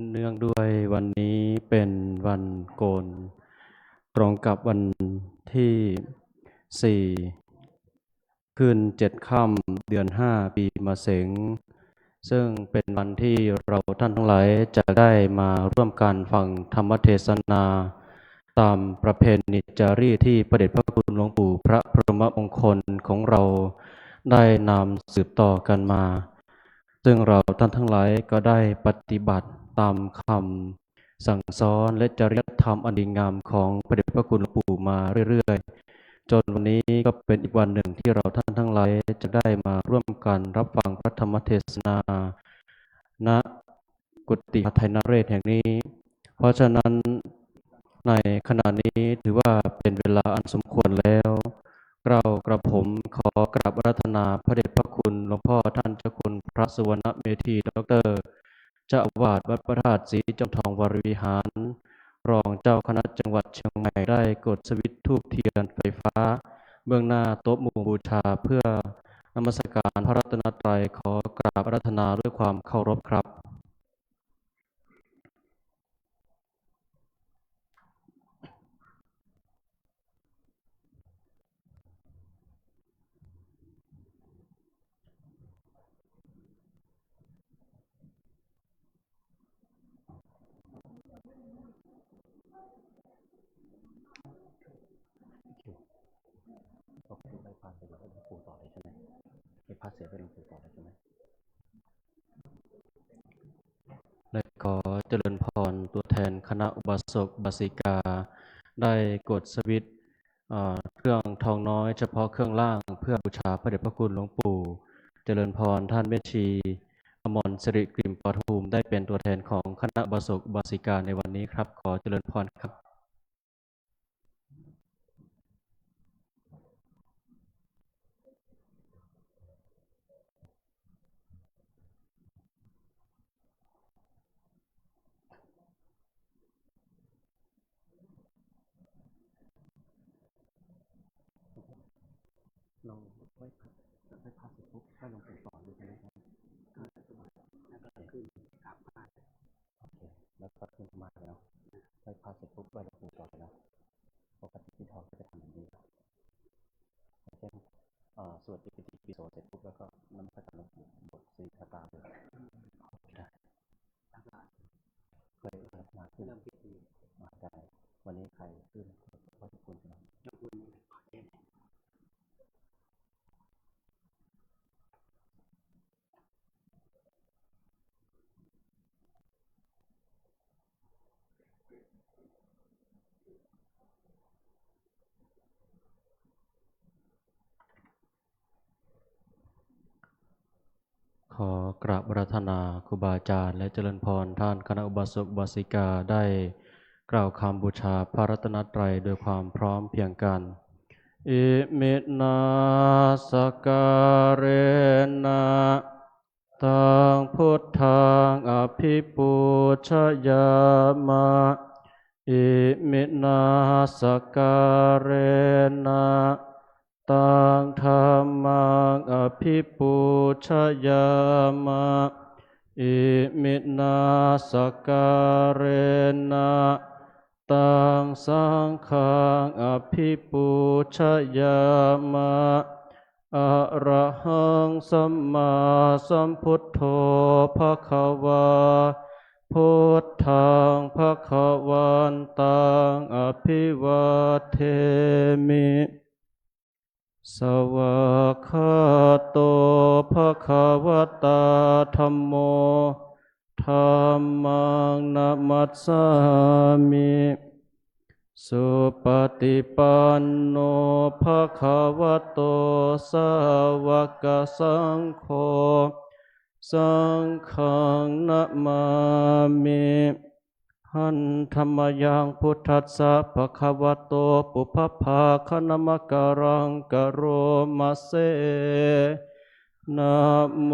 เนื่องด้วยวันนี้เป็นวันโกนตรงกับวันที่4ขึ้น7ค่ำเดือน5ปีมะเสงซึ่งเป็นวันที่เราท่านทั้งหลายจะได้มาร่วมกันฟังธรรมเทศนาตามประเพณีจารีตที่พระเดชพระคุณหลวงปู่พระพรหมมงคลของเราได้นำสืบต่อกันมาซึ่งเราท่านทั้งหลายก็ได้ปฏิบัติตามคำสั่งสอนและจริยธรรมอันดีงามของพระเดชพระคุณหลวงปู่มาเรื่อยๆจนวันนี้ก็เป็นอีกวันหนึ่งที่เราท่านทั้งหลายจะได้มาร่วมกันรับฟังพระธรรมเทศนาณกุฏิไทยนเรศแห่งนี้เพราะฉะนั้นในขณะนี้ถือว่าเป็นเวลาอันสมควรแล้วกระผมขอกราบอาราธนาพระเดชพระคุณหลวงพ่อท่านเจ้าคุณพระสุวรรณเมธีดร.เจ้าอาวาสวัดพระธาตุศรีจอมทองวรวิหารรองเจ้าคณะจังหวัดเชียงใหม่ได้กดสวิตช์ธูปเทียนไฟฟ้าเบื้องหน้าโต๊ะหมู่บูชาเพื่อนมัสการพระรัตนตรัยขอกราบอาราธนาด้วยความเคารพครับไปพาเสร็จแล้วหลวงปู่ต่อเลยใช่ไหมไปพาเสร็จแล้วหลวงปู่ต่อเลยใช่ไหมและขอเจริญพรตัวแทนคณะอุบาสกอุบาสิกาได้กดสวิตช์เครื่องทองน้อยเฉพาะเครื่องล่างเพื่อบูชาพระเดชพระคุณหลวงปู่เจริญพรท่านแม่ชีอมรสิริกลิ่มปทุมได้เป็นตัวแทนของคณะอุบาสกอุบาสิกาในวันนี้ครับขอเจริญพรครับเราไม่พาเสร็จปุ๊บให้หลวงปู่ต่อเลยใช่ไหมครับแล้วก็ขึ้นกราบพระโอเคแล้วก็ขึ้นมาแล้วไปพาเสร็จปุ๊บไปหลวงปู่ต่อแล้วปกติที่ทองก็จะทำอย่างนี้เช่นสวดอิติปิโสเสร็จปุ๊บแล้วก็น้ำพระจันทร์หลวงปู่บทสีคาตาเลยได้เคยมาขึ้นเริ่มพิธีมาได้วันนี้ใครขึ้นพระทุกคนนะยกมือขอเช่นขอกราบอาราธนาครูบาอาจารย์และเจริญพรท่านคณะอุบาสกอุบาสิกาได้กล่าวคำบูชาพระรัตนตรัยโดยความพร้อมเพียงกันอิมินาสการเรนะตังพุทธังอภิปูชยามะอิมินาสการเรนะตังธัมมังอภิปูชยามะอิมินาสการเรนะตังสังฆังอภิปูชยามะอะระหังสัมมาสัมพุทโธภควาพุทธังภควันตังอภิวาเทมิสวากขาโตภควตาธัมโมธัมมังนัมมัสสามิสุปฏิปันโนภควโตสาวกสังโฆสังฆังนะมามิหันธัมมยังพุทธัสสะภควโตปุพพภาคณมการังกโรมาเสนะโม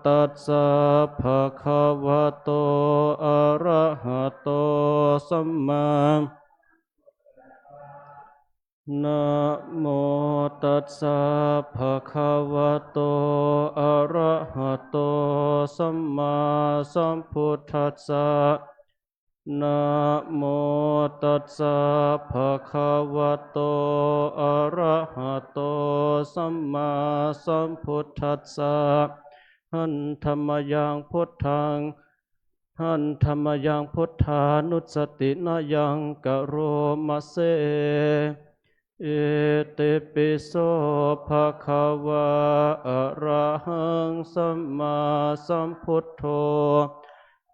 ตัสสะภะคะวะโตอะระหะโตสัมมานะโม ตัสสะภะคะวะโตอะระหะโตสัมมาสัมพุทธัสสะนะโมตัสสะภะคะวะโตอะระหะโตสัมมาสัมพุทธัสสะหันธัมมยังพุทธังหันธัมมยังพุทธานุสตินะยังกะโรมะเส เอติปิโสภะคะวะอะระหังสัมมาสัมพุทโธ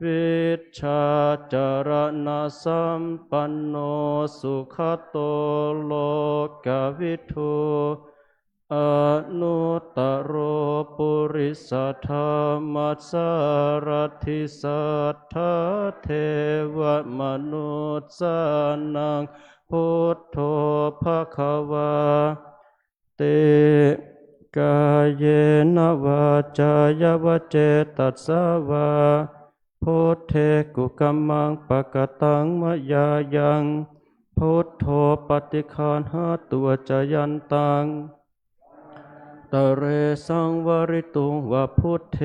วิชชาจารณะสัมปันโนสุขโตโลกวิทูอนุตตรโรปุริสธรรมสารถิสัทธาเทวมนุษย์สานัง พุทโธภะคะวาเตกายเยนวาจายวเจตัสสาวาพุทเทกุกัมมังปะกตังมะยายังพุทโธปฏิคานหาตัวจยันตังตะเรสังวริตุงวะพุทเท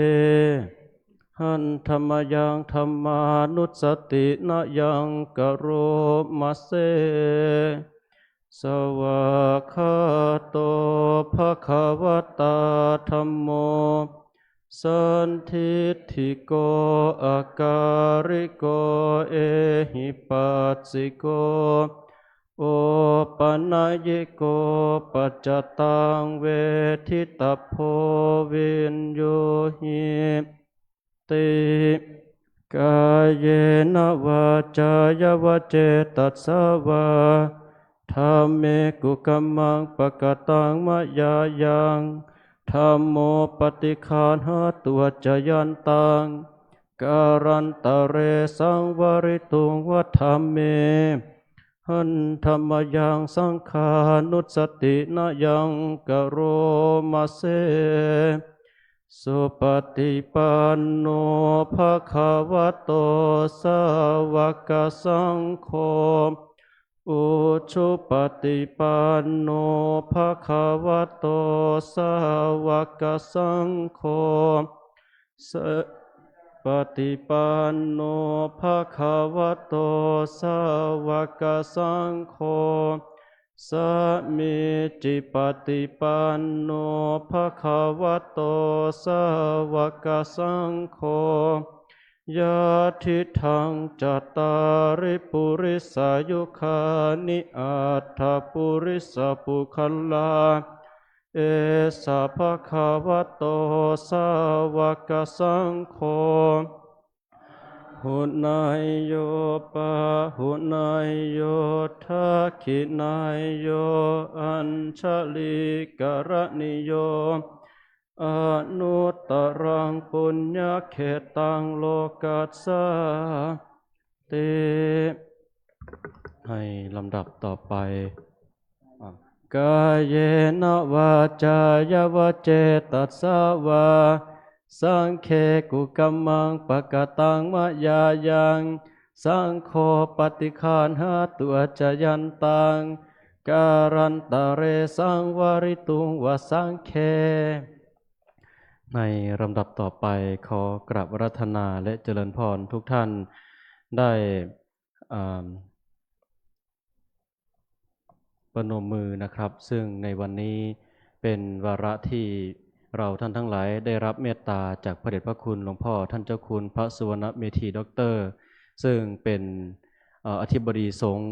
หันธรรมยังธรรมานุสตินะยังกะโรมะเส สวากขาโตภะคะวะตาธัมโมสันทิฏฐิโกอาการิโกเอหิปัสสิโกโอปัญญิโกปัจจตังเวทิตาโพวินโยหิติกายเยนวาจายวเจตัสสาวาธัมเมกุกัมมังปะกตังมะยายังธัมโมปฏิคานหาตัวจยันตังการันตะเรสังวริตุงวัฏัมเมหันธรรมยังสังขานุสตินะยังกะโรมะเส สุปฏิปันโนภะคะวะโตสาวกสังโฆอุชุปฏิปันโนภะคะวะโตสาวกสังโฆสปฏิปันโนภะคะวะโตสาวกสังโฆสามิจิปฏิปันโนภะคะวะโตสาวกสังโฆยะทิทังจัตตาริปุริสายุคานิอัตถปุริสปุคัลลาเอสะภะคะวะโตสาวกสังโฆหุนายโยปะหุนายโยทักขินายโยอัญชลิกรณิโยอนุตตรังปุญญเขตังโลกัสสะติให้ลำดับต่อไปกายเยนวาจายวเจตัสสาวาสังเคกุกัมมังปะกตังมะยายังสังโฆปฏิคานหาตัวจยันตังการันตะเรสังวริตุงวสังเคในลำดับต่อไปขอกราบอาราธนาและเจริญพรทุกท่านได้ประนมมือนะครับซึ่งในวันนี้เป็นวาระที่เราท่านทั้งหลายได้รับเมตตาจากพระเดชพระคุณหลวงพ่อท่านเจ้าคุณพระสุวรรณเมธีด็อกเตอร์ซึ่งเป็นอธิบดีสงฆ์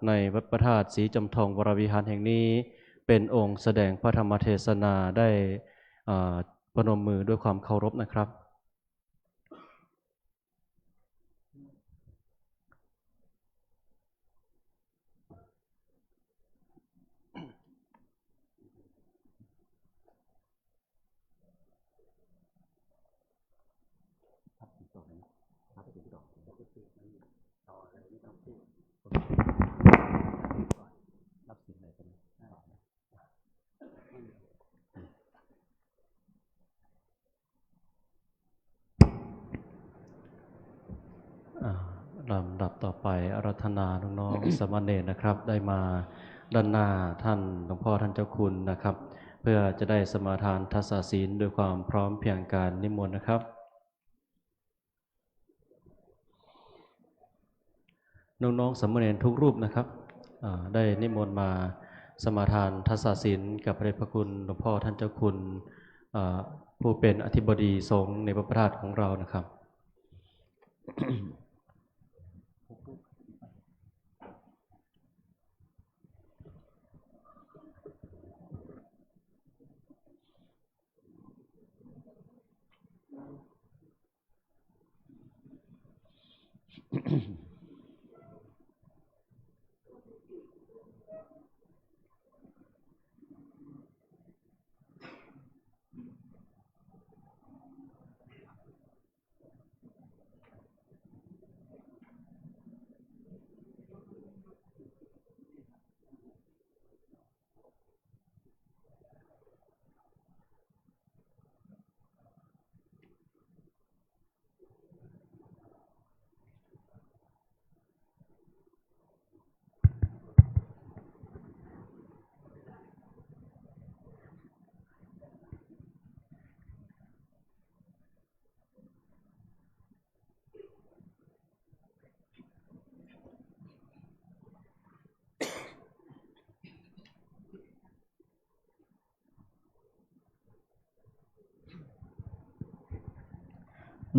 ในวัดพระธาตุศรีจำทองวรวิหารแห่งนี้เป็นองค์แสดงพระธรรมเทศนาได้ประนมมือด้วยความเคารพนะครับลำดับต่อไปอาราธนาน้องๆ สามเณรนะครับได้มา ด้านหน้าท่านหลวงพ่อท่านเจ้าคุณนะครับ เพื่อจะได้สมาทานทักษะศีลด้วยความพร้อมเพรียงกันนิมนต์นะครับน้องๆสามเณรทุกรูปนะครับได้นิมนต์มาสมาทานทักษะศีลกับพระเดชพระคุณหลวงพ่อท่านเจ้าคุณผู้เป็นอธิบดีสงฆ์ในพระประธาตุของเรานะครับ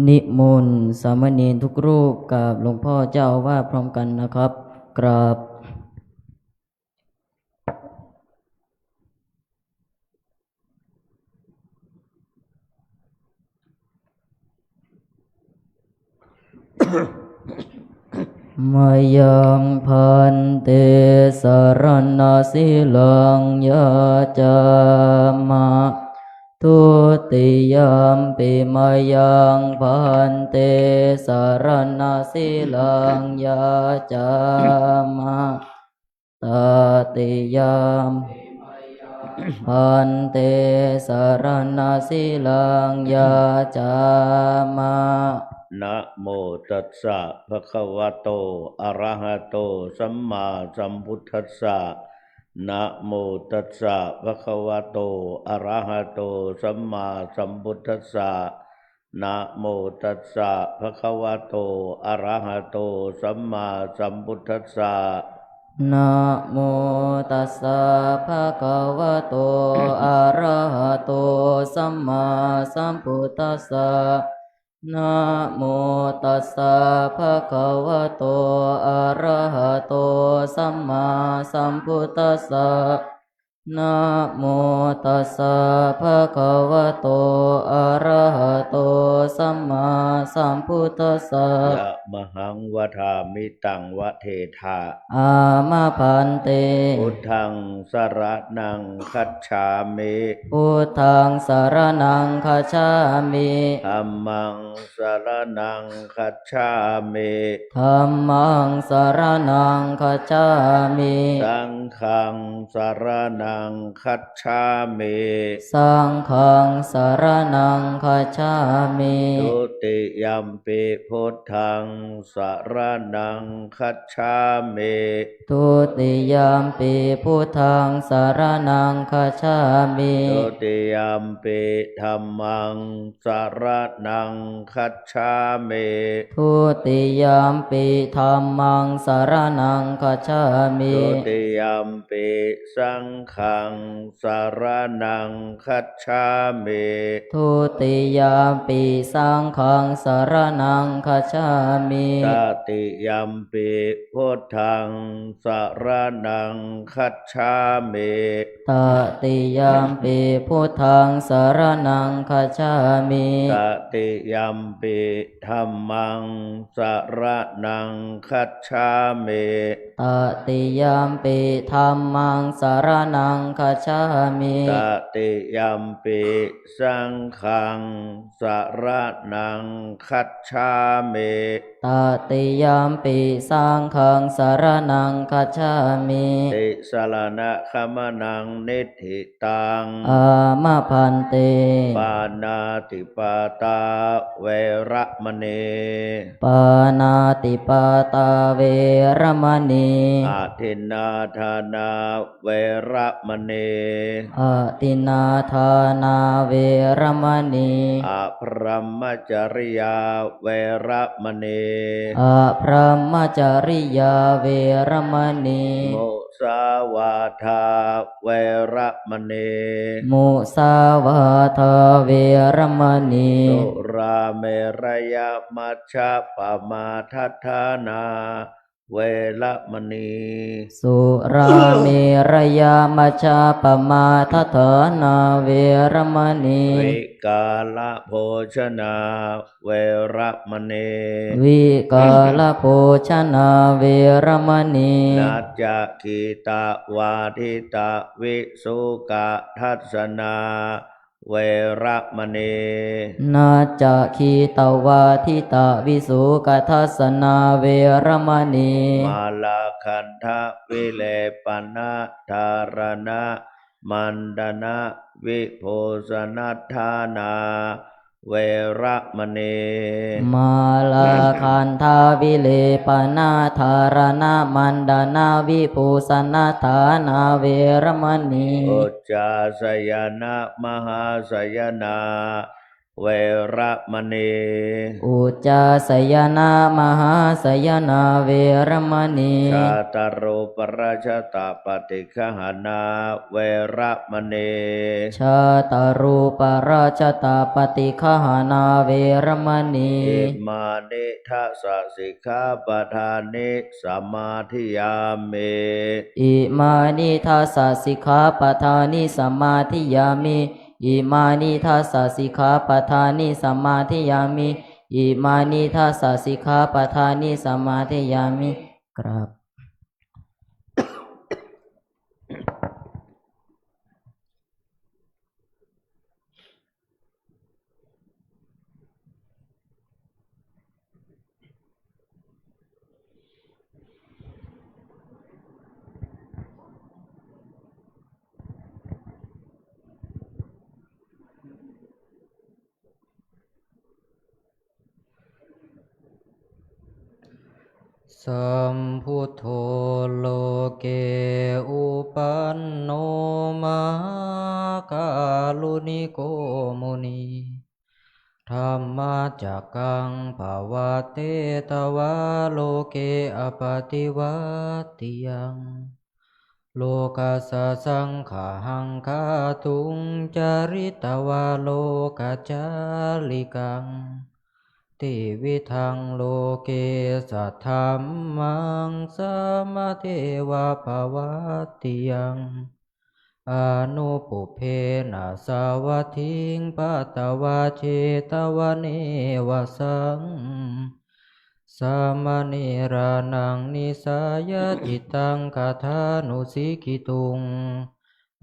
นิมนต์สามเณรทุกรูปกับหลวงพ่อเจ้าอาวาสพร้อมกันนะครับกราบมายังพันเตสรณสีลังยาจามะทุติยมปิมายังพันเตสรณสีลังยาจามะตติยมพันเตสรณสีลังยาจามะนะโมตัสสะภะคะวะโตอะระหะโตสัมมาสัมพุทธัสสะนะโมตัสสะภะคะวะโตอะระหะโตสัมมาสัมพุทธัสสะนะโมตัสสะภะคะวะโตอะระหะโตสัมมาสัมพุทธัสสะนะโมตัสสะภะคะวะโตอะระหะโตสัมมาสัมพุทธัสสะนะโมตัสสะภะคะวะโตอะระหะโตสัมมาสัมพุทธัสสะนะโมตัสสะภะคะวะโตอะระหะโตสัมมาสัมพุทธัสสะยะมหังวทามิตังวะเทธาอามาพันเตพุทธังสรณังคัจฉามิพุทธังสารนังคัจฉามิธัมมังสรณังคัจฉามิธัมมังสารนังคัจฉามิสังฆังสรณังคัจฉามิสังฆังสารนังคัจฉามิทุติยัมปิพุทธังสรณังคัจฉามิทุติยัมปิพุทธังสารนังคัจฉามิทุติยัมปิธัมมังสรณังคัจฉามิทุติยัมปิธัมมังสารนังคัจฉามิทุติยัมปิสังฆังสรณังคัจฉามิทุติยัมปิสังฆังสารนังคัจฉามิตติยัมปิพุทธังสรณังคัจฉามิตติยัมปิพุทธังสารนังคัจฉามิตติยัมปิธัมมังสรณังคัจฉามิตติยัมปิธัมมังสารนัง งคัจฉามิ ตติยัมปิสังฆังสรณังคัจฉามิ ตติยามปิสังฆังสารนังคัจฉามิ ติสรณะขมนังนิธิตัง อามาพันเต ปานาติปาตาเวระมณี ปานาติปาตาเวรมณี อาทินนาธานาเวระมณี อาตินาทานาเวรมณี อาพรหมจริยาเวระมณี อาพระมจริยาเวรมณี มุสาวาทาเวระมณี มุสาวาทาเวรมณี สุราเมรยมัชฌะปมาทัฏฐานาเวระมณี สุราเมรยามัชฌาปมาทัฏฐานาเวรมณี วิกาลโภชนาเวระมณี วิกาลโภชนาเวรมณี นัจจคีตาวาทิตาวิสุกะทัศนาเวระมณี นาจะคีตวาทิตาวิสุกัทัสนาเวรมณี มาลาคันทะวิเลปนะธารณะมันดนะวิโภสนัทธานาเวระมณี มาลาคันทาวิเลปนาธารณามันดานาวิภูสนาฐานาเวรมณี อุจจาสยนะมหาสยนาเวระมณี อุจจาสยนามหาสยนาเวรมณี ชาตารุปราชตาปฏิฆหานาเวระมณี ชาตารูปราชตาปฏิคหานาเวรมณี อิมานิทัสสะสิกขาปทานิสมาธิยามิ อิมานิทัสสะสิกขาปทานิสมมาธิยามิอิมานิทัสสะสิกขาปทานิสมมาธิยามิอิมานิทัสสะสิกขาปทานิสมมาธิยามิครับ สัมพุทโธโลเกอุปันโนมหากาลุนิโกมุนีธัมมาจักกังภาวะเตตวะโลเกอปติวัตติยังโลกัสสะสังขาหังคาตุงจาริตวะโลกัจจาลิกังติวิทังโลเกสัทธัมมังสัมมาเทวะภวัตติยังอนุปุเพนะสาวัตถิงปัตตวะเชตวะเนวสังสัมมเนรานังนิสายจิตตังคาถานุสิกิตุง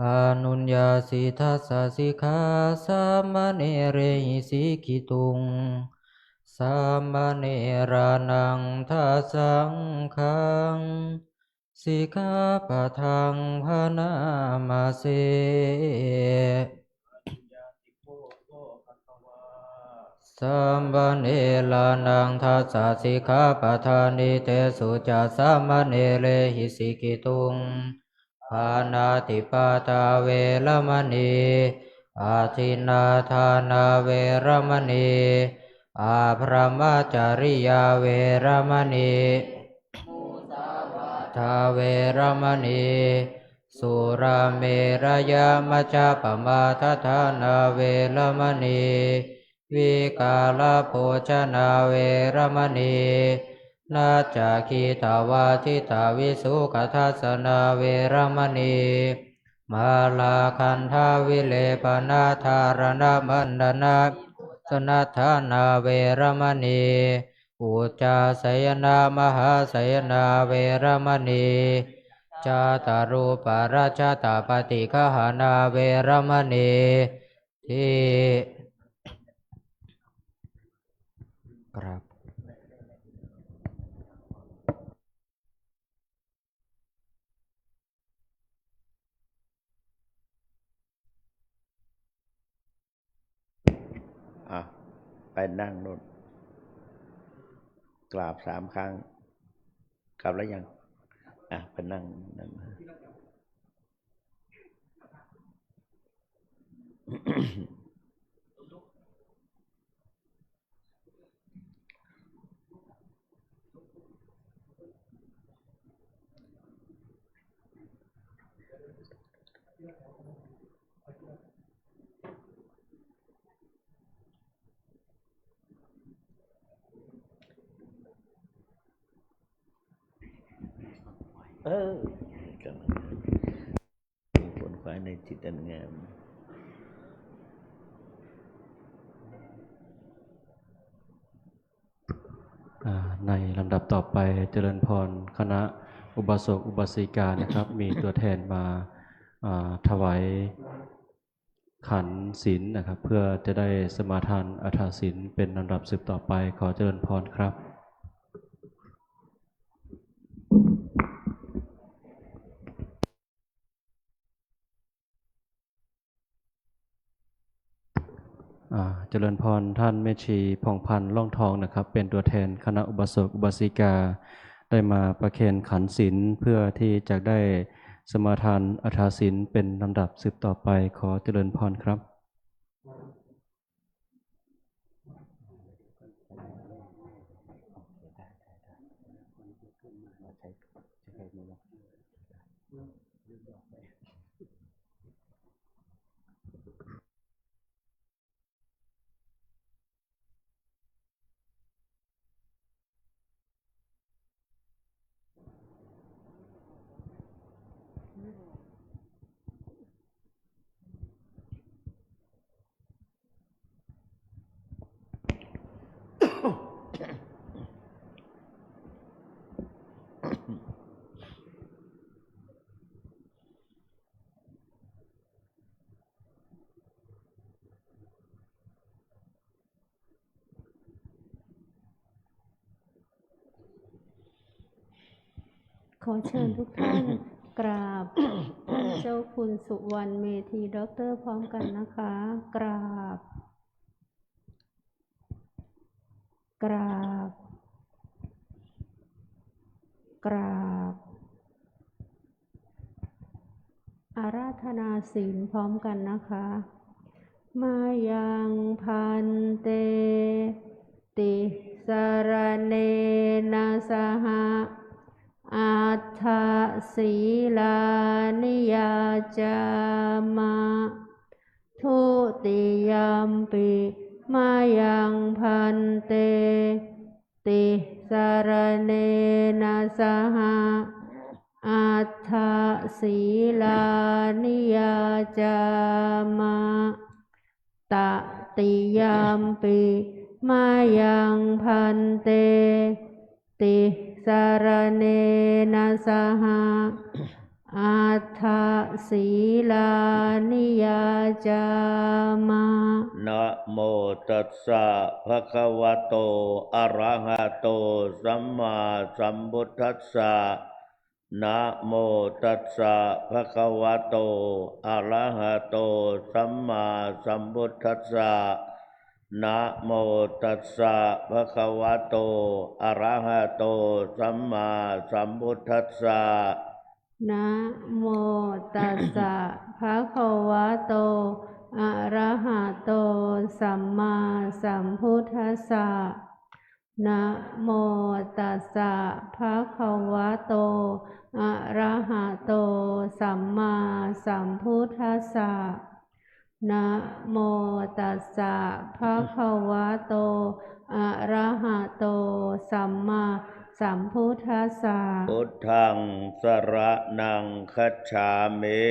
อนุญญาสิทัสสะสิกขาสัมมเนเรหิสิกิตุงสัมมเนรานังทัสสังขังสิกขาปะทังภานามาเสสัมมเนลานังทัสสะสิกขาปะทานิเตสุจัสสัมมเนเรหิสิกิตุงปานาติปาตาเวรมณีอาทินนาทานาเวรมณีอาพระมจริยาเวรมณีทาเวรมณีสุราเมรยมัจจปมาทัฏฐานาเวรมณีวิกาลโภชนาเวรมณีนาจาคีตาวาทิตาวิสุขทัสนาเวรมณีมาลาคันทาวิเลปนาธารณมันดนาสนัทธานาเวรมณีอุจจาสยนามหาสยนาเวรมณี จาตารูปราชตาปฏิฆหานาเวรมณีที่ครับ ไปนั่งนู่นกราบ3 ครั้งกลับแล้วยังไปนั่งนั่น กำลังผลควายในจิตอันงามในลำดับต่อไปเจริญพรคณะอุบาสกอุบาสิกานะครับ มีตัวแทนมาถวายขันศีลนะครับ เพื่อจะได้สมาทานอัฐศีลเป็นลำดับสืบต่อไปขอเจริญพรครับเจริญพรท่านแม่ชีผ่องพันธ์ล่องทองนะครับ เป็นตัวแทนคณะอุบาสกอุบาสิกาได้มาประเคนขันศีลเพื่อที่จะได้สมาทานอัฐศีลเป็นลำดับสืบต่อไปขอเจริญพรครับขอเชิญทุกท่านกราบท่านเจ้าคุณสุวรรณเมธีด็อกเตอร์พร้อมกันนะคะกราบกราบกราบอาราธนาศีลพร้อมกันนะคะมายังพันเตติสรเนนะสหอัฏฐศีลานิยาจามะทุติยัมปิมายังพันเตติสรเนนะสหอัฏฐศีลานิยาจามะตติยัมปิมายังพันเตติสรเนนะสหอัฏฐศีลานิยาจามะนะโมตัสสะภะคะวะโตอะระหะโตสัมมาสัมพุทธัสสะนะโมตัสสะภะคะวะโตอะระหะโตสัมมาสัมพุทธัสสะนะโมตัสสะภะคะวะโตอะระหะโตสัมมาสัมพุทธัสสะนะโมตัสสะภะคะวะโตอะระหะโตสัมมาสัมพุทธัสสะนะโมตัสสะภะคะวะโตอะระหะโตสัมมาสัมพุทธัสสะนะโมตัสสะภะคะวะโตอะระหะโตสัมมาสัมพุทธัสสะพุทธังสรณังคัจฉามิ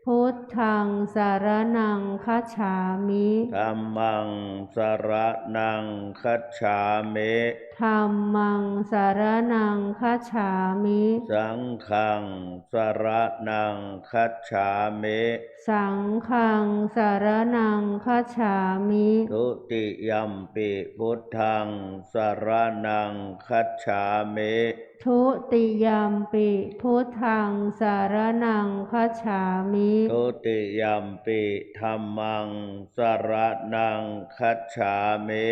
พุทธังสารนังคัจฉามิ ธัมมังสรณังคัจฉามิ ธัมมังสารนังคัจฉามิ สังฆังสรณังคัจฉามิ สังฆังสารนังคัจฉามิ ทุติยัมปิพุทธังสรณังคัจฉามิ ทุติยัมปิพุทธังสารนังคัจฉามิ ทุติยัมปิธัมมังสรณังคัจฉามิ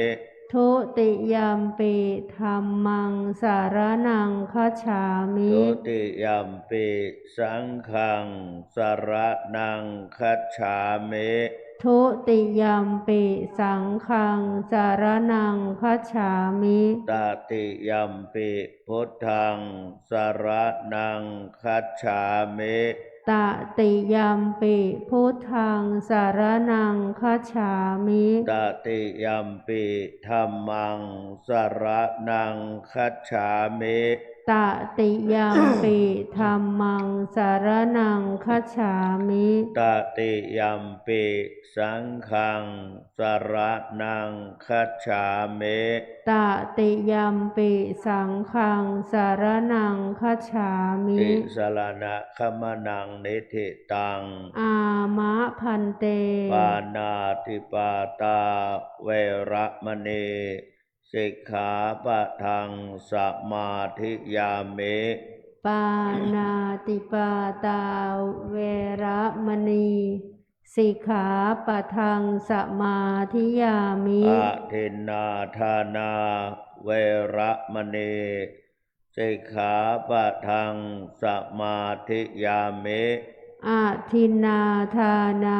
ทุติยัมปิธัมมังสารนังคัจฉามิ ทุติยัมปิสังฆังสรณังคัจฉามิ ทุติยัมปิสังฆังสารนังคัจฉามิ ตติยัมปิพุทธังสรณังคัจฉามิ ตติยัมปิพุทธังสารนังคัจฉามิ ตติยัมปิธัมมังสรณังคัจฉามิ ตติยัมปิธัมมังสารนังคัจฉามิ ตติยัมปิสังฆังสรณังคัจฉามิ ตติยัมปิสังฆังสารนังคัจฉามิ ติสรณะขมนังนิธิตัง อามะพันเต ปานาติปาตาเวระมณีสิกขาปะทังสมาธิยามิ ปานาติปาตาเวระมณีสิกขาปะทังสมาธิยามิ อะทินนาทานาเวระมณีสิกขาปะทังสมาธิยามิ อาทินนาทานา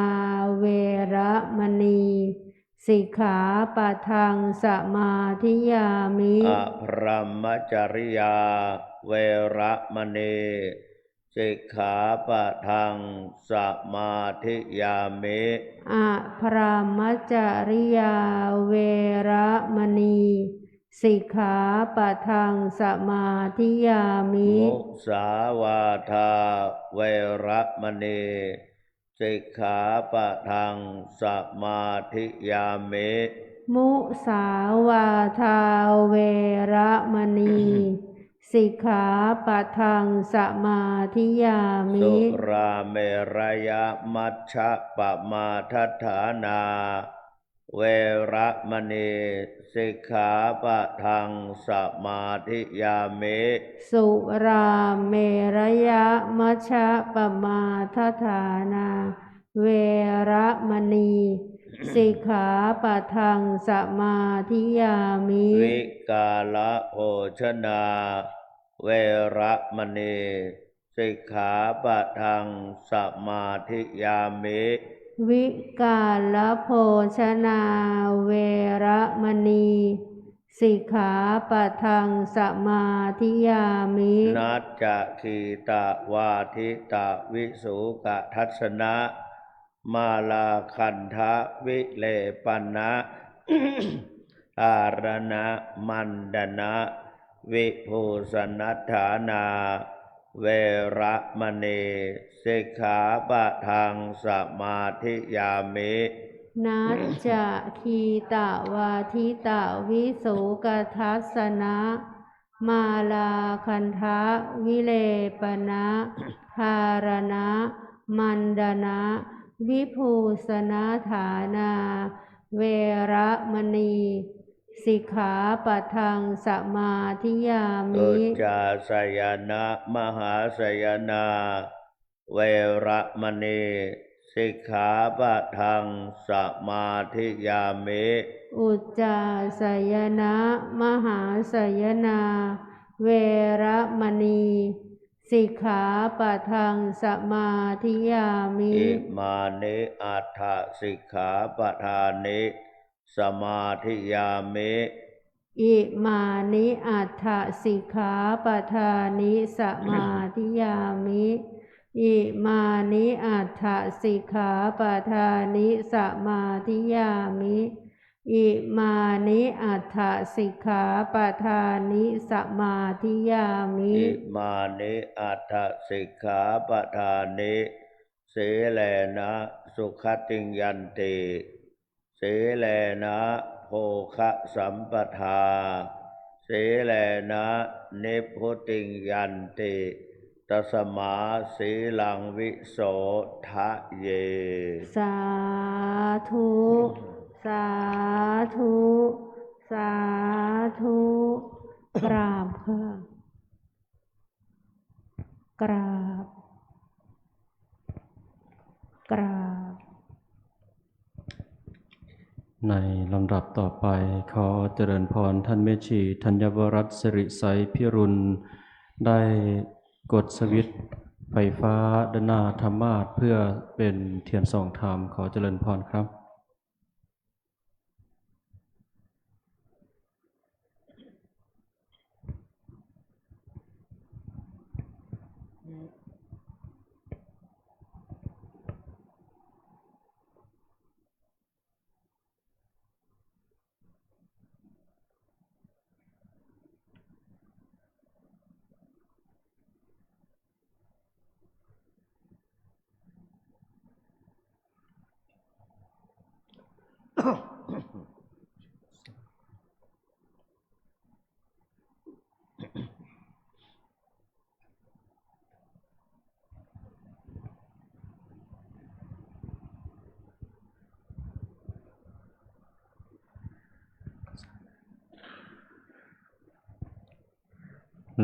เวระมณีสิกขาปะทังสมาธิยามิ อะพรหมจริยาเวระมณีสิกขาปะทังสมาธิยามิ อะพรหมจริยาเวระมณีสิกขาปะทังสมาธิยามิ มุสาวาทาเวระมณีสิกขาปะทังสมาธิยามิ มุสาวาทาเวระมณีสิกขาปะทังสมาธิยามิ สุราเมรยมัชฌะปมาทัฏฐานาเวระมณีสิกขาปะทังสมาธิยามิ สุราเมรยมัชฌะปมาทัฏฐานาเวระมณีสิกขาปะทังสมาธิยามิ วิกาลโภชนาเวระมณีสิกขาปะทังสมาธิยามิ วิกาลโภชนาเวระมณีสิกขาปะทังสมาธิยามิ นัจจคีตวาทิตวิสุกทัศนะมาลาคันทะวิเลปันนะ อารณะมันดนะวิภูสนัฏฐานาเวระมณีสิกขาปะทังสมาธิยามิ นัจจคีตวาทิตวิสุกทัสสนะมาลาคันทะวิเลปนะภารณะมันดนะวิภูสนาฐานาเวระมณีสิกขาปะทังสมาธิยา ตุ มิ จจาสยนะมหาสยนาเวระมณีสิกขาปะทังสมาธิยามิ อุจจาสยนะมหาสยนาเวระมณีสิกขาปะทังสมาธิยามิ อิมานิอัฏฐสิกขาปะทานิสมาธิยามิ อิมานิอัฏฐสิกขาปะทานิสมาธิยามิ อิมานิอัฏฐสิกขาปะทานิสมาธิยามิ อิมานิอัฏฐสิกขาปะทานิสมาธิยามิ อิมานิอัฏฐสิกขาปะทานิ เสแลนะสุขติงยันติเสแลนะโภคะสัมปทาเสแลนะนิพพุติงยันติตัสมาสีลังวิโสทะเย สาธุ สาธุ สาธุ กราบค่ะ กราบ กราบ ในลำดับต่อไปขอเจริญพรท่านเมชีธัญวรัตน์สิริไสยพิรุณได้กดสวิตช์ไฟฟ้าด้านหน้าธรรมาสน์เพื่อเป็นเทียนส่องธรรมขอเจริญพรครับ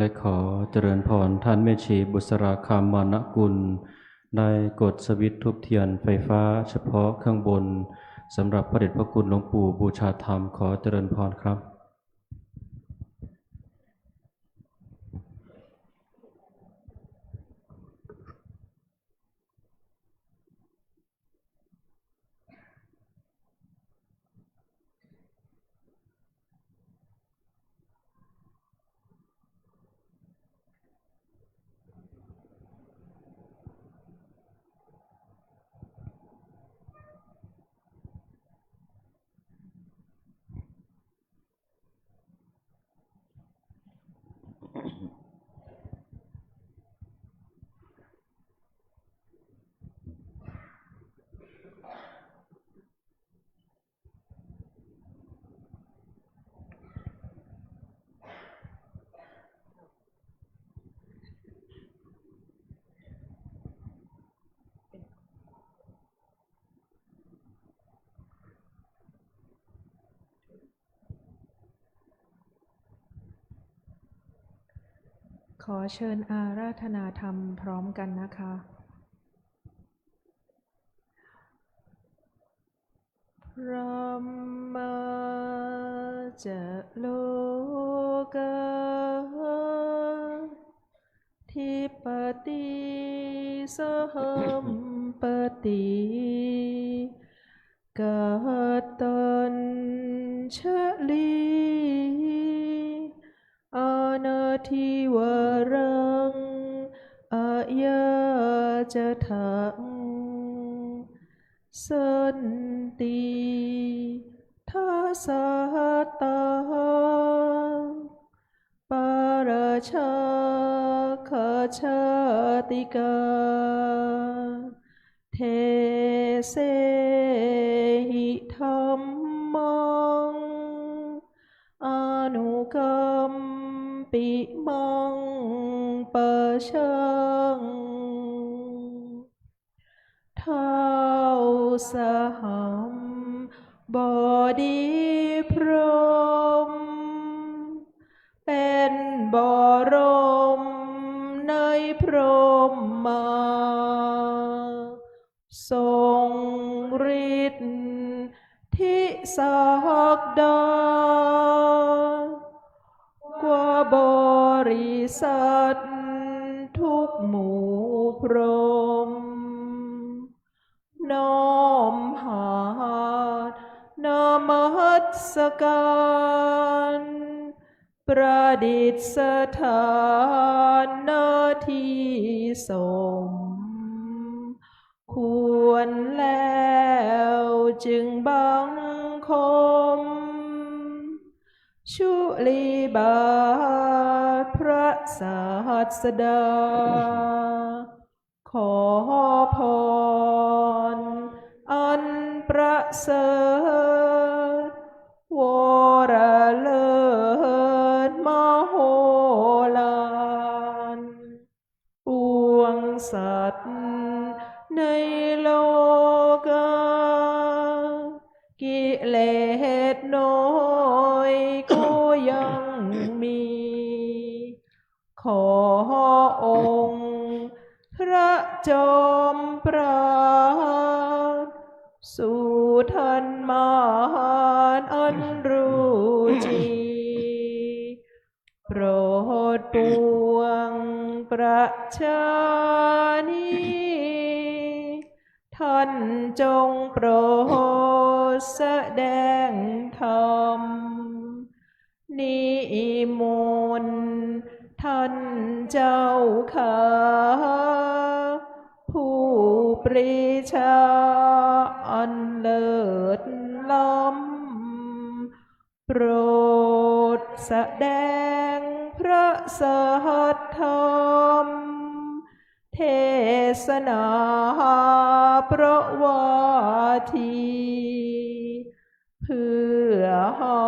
และขอเจริญพรท่านแม่ชีบุษราคามานกุลได้กดสวิตช์ทูปเทียนไฟฟ้าเฉพาะข้างบนสำหรับพระเดชพระคุณหลวงปู่บูชาธรรมขอเจริญพรครับ ขอเชิญอาราธนาธรรมพร้อมกันนะคะ พระมจะโลกาทิปติสหัมปติกาตัญชลีอานาทิวรังอายาจะทังสันติทัสสะตาปาราชาคาชาติกาเทเสหิธัมมังอนุกัมปิมังปะชังท้าวสหัมบดีพรหมเป็นบรมในพรหมาทรงฤทธิ์ที่ศักดากว่าบริษัททุกหมู่พรหมน้อมหาดนามัสการประดิษฐานหน้าที่สมควรแล้วจึงบังคมชุลีบาทพระศาสดา ขอพรอันประเสริฐวรเลิศมโหฬารปวงสัตว์ในโลกากิเลสน้อยก็ยังมี ขอองค์พระจอมปราดสู่ท่านมารอันรู้จริงโปรดปวงประชานีท่านจงโปรดแสดงธรรมนิมนต์ท่านเจ้าข้าผู้ปรีชาอันเลิศล้ำโปรดแสดงพระสัทธรรมเทศนาพระวาทีเพื่อให้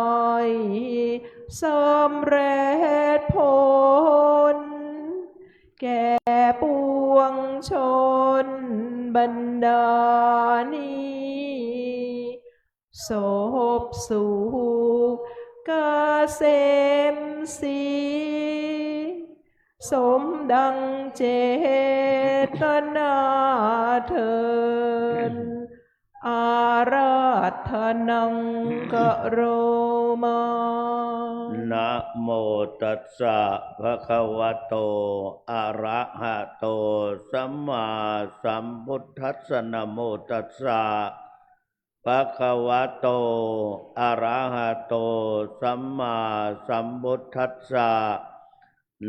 สำเร็จผลแก่ปวงชนบรรดานี้ศพสุขเกษมศรีสมดังเจตนาเถิดอาราธนังกะโรมา นะโมตัสสะภะคะวะโตอะระหะโตสัมมาสัมพุทธัสสะนะโมตัสสะภะคะวะโตอะระหะโตสัมมาสัมพุทธัสสะ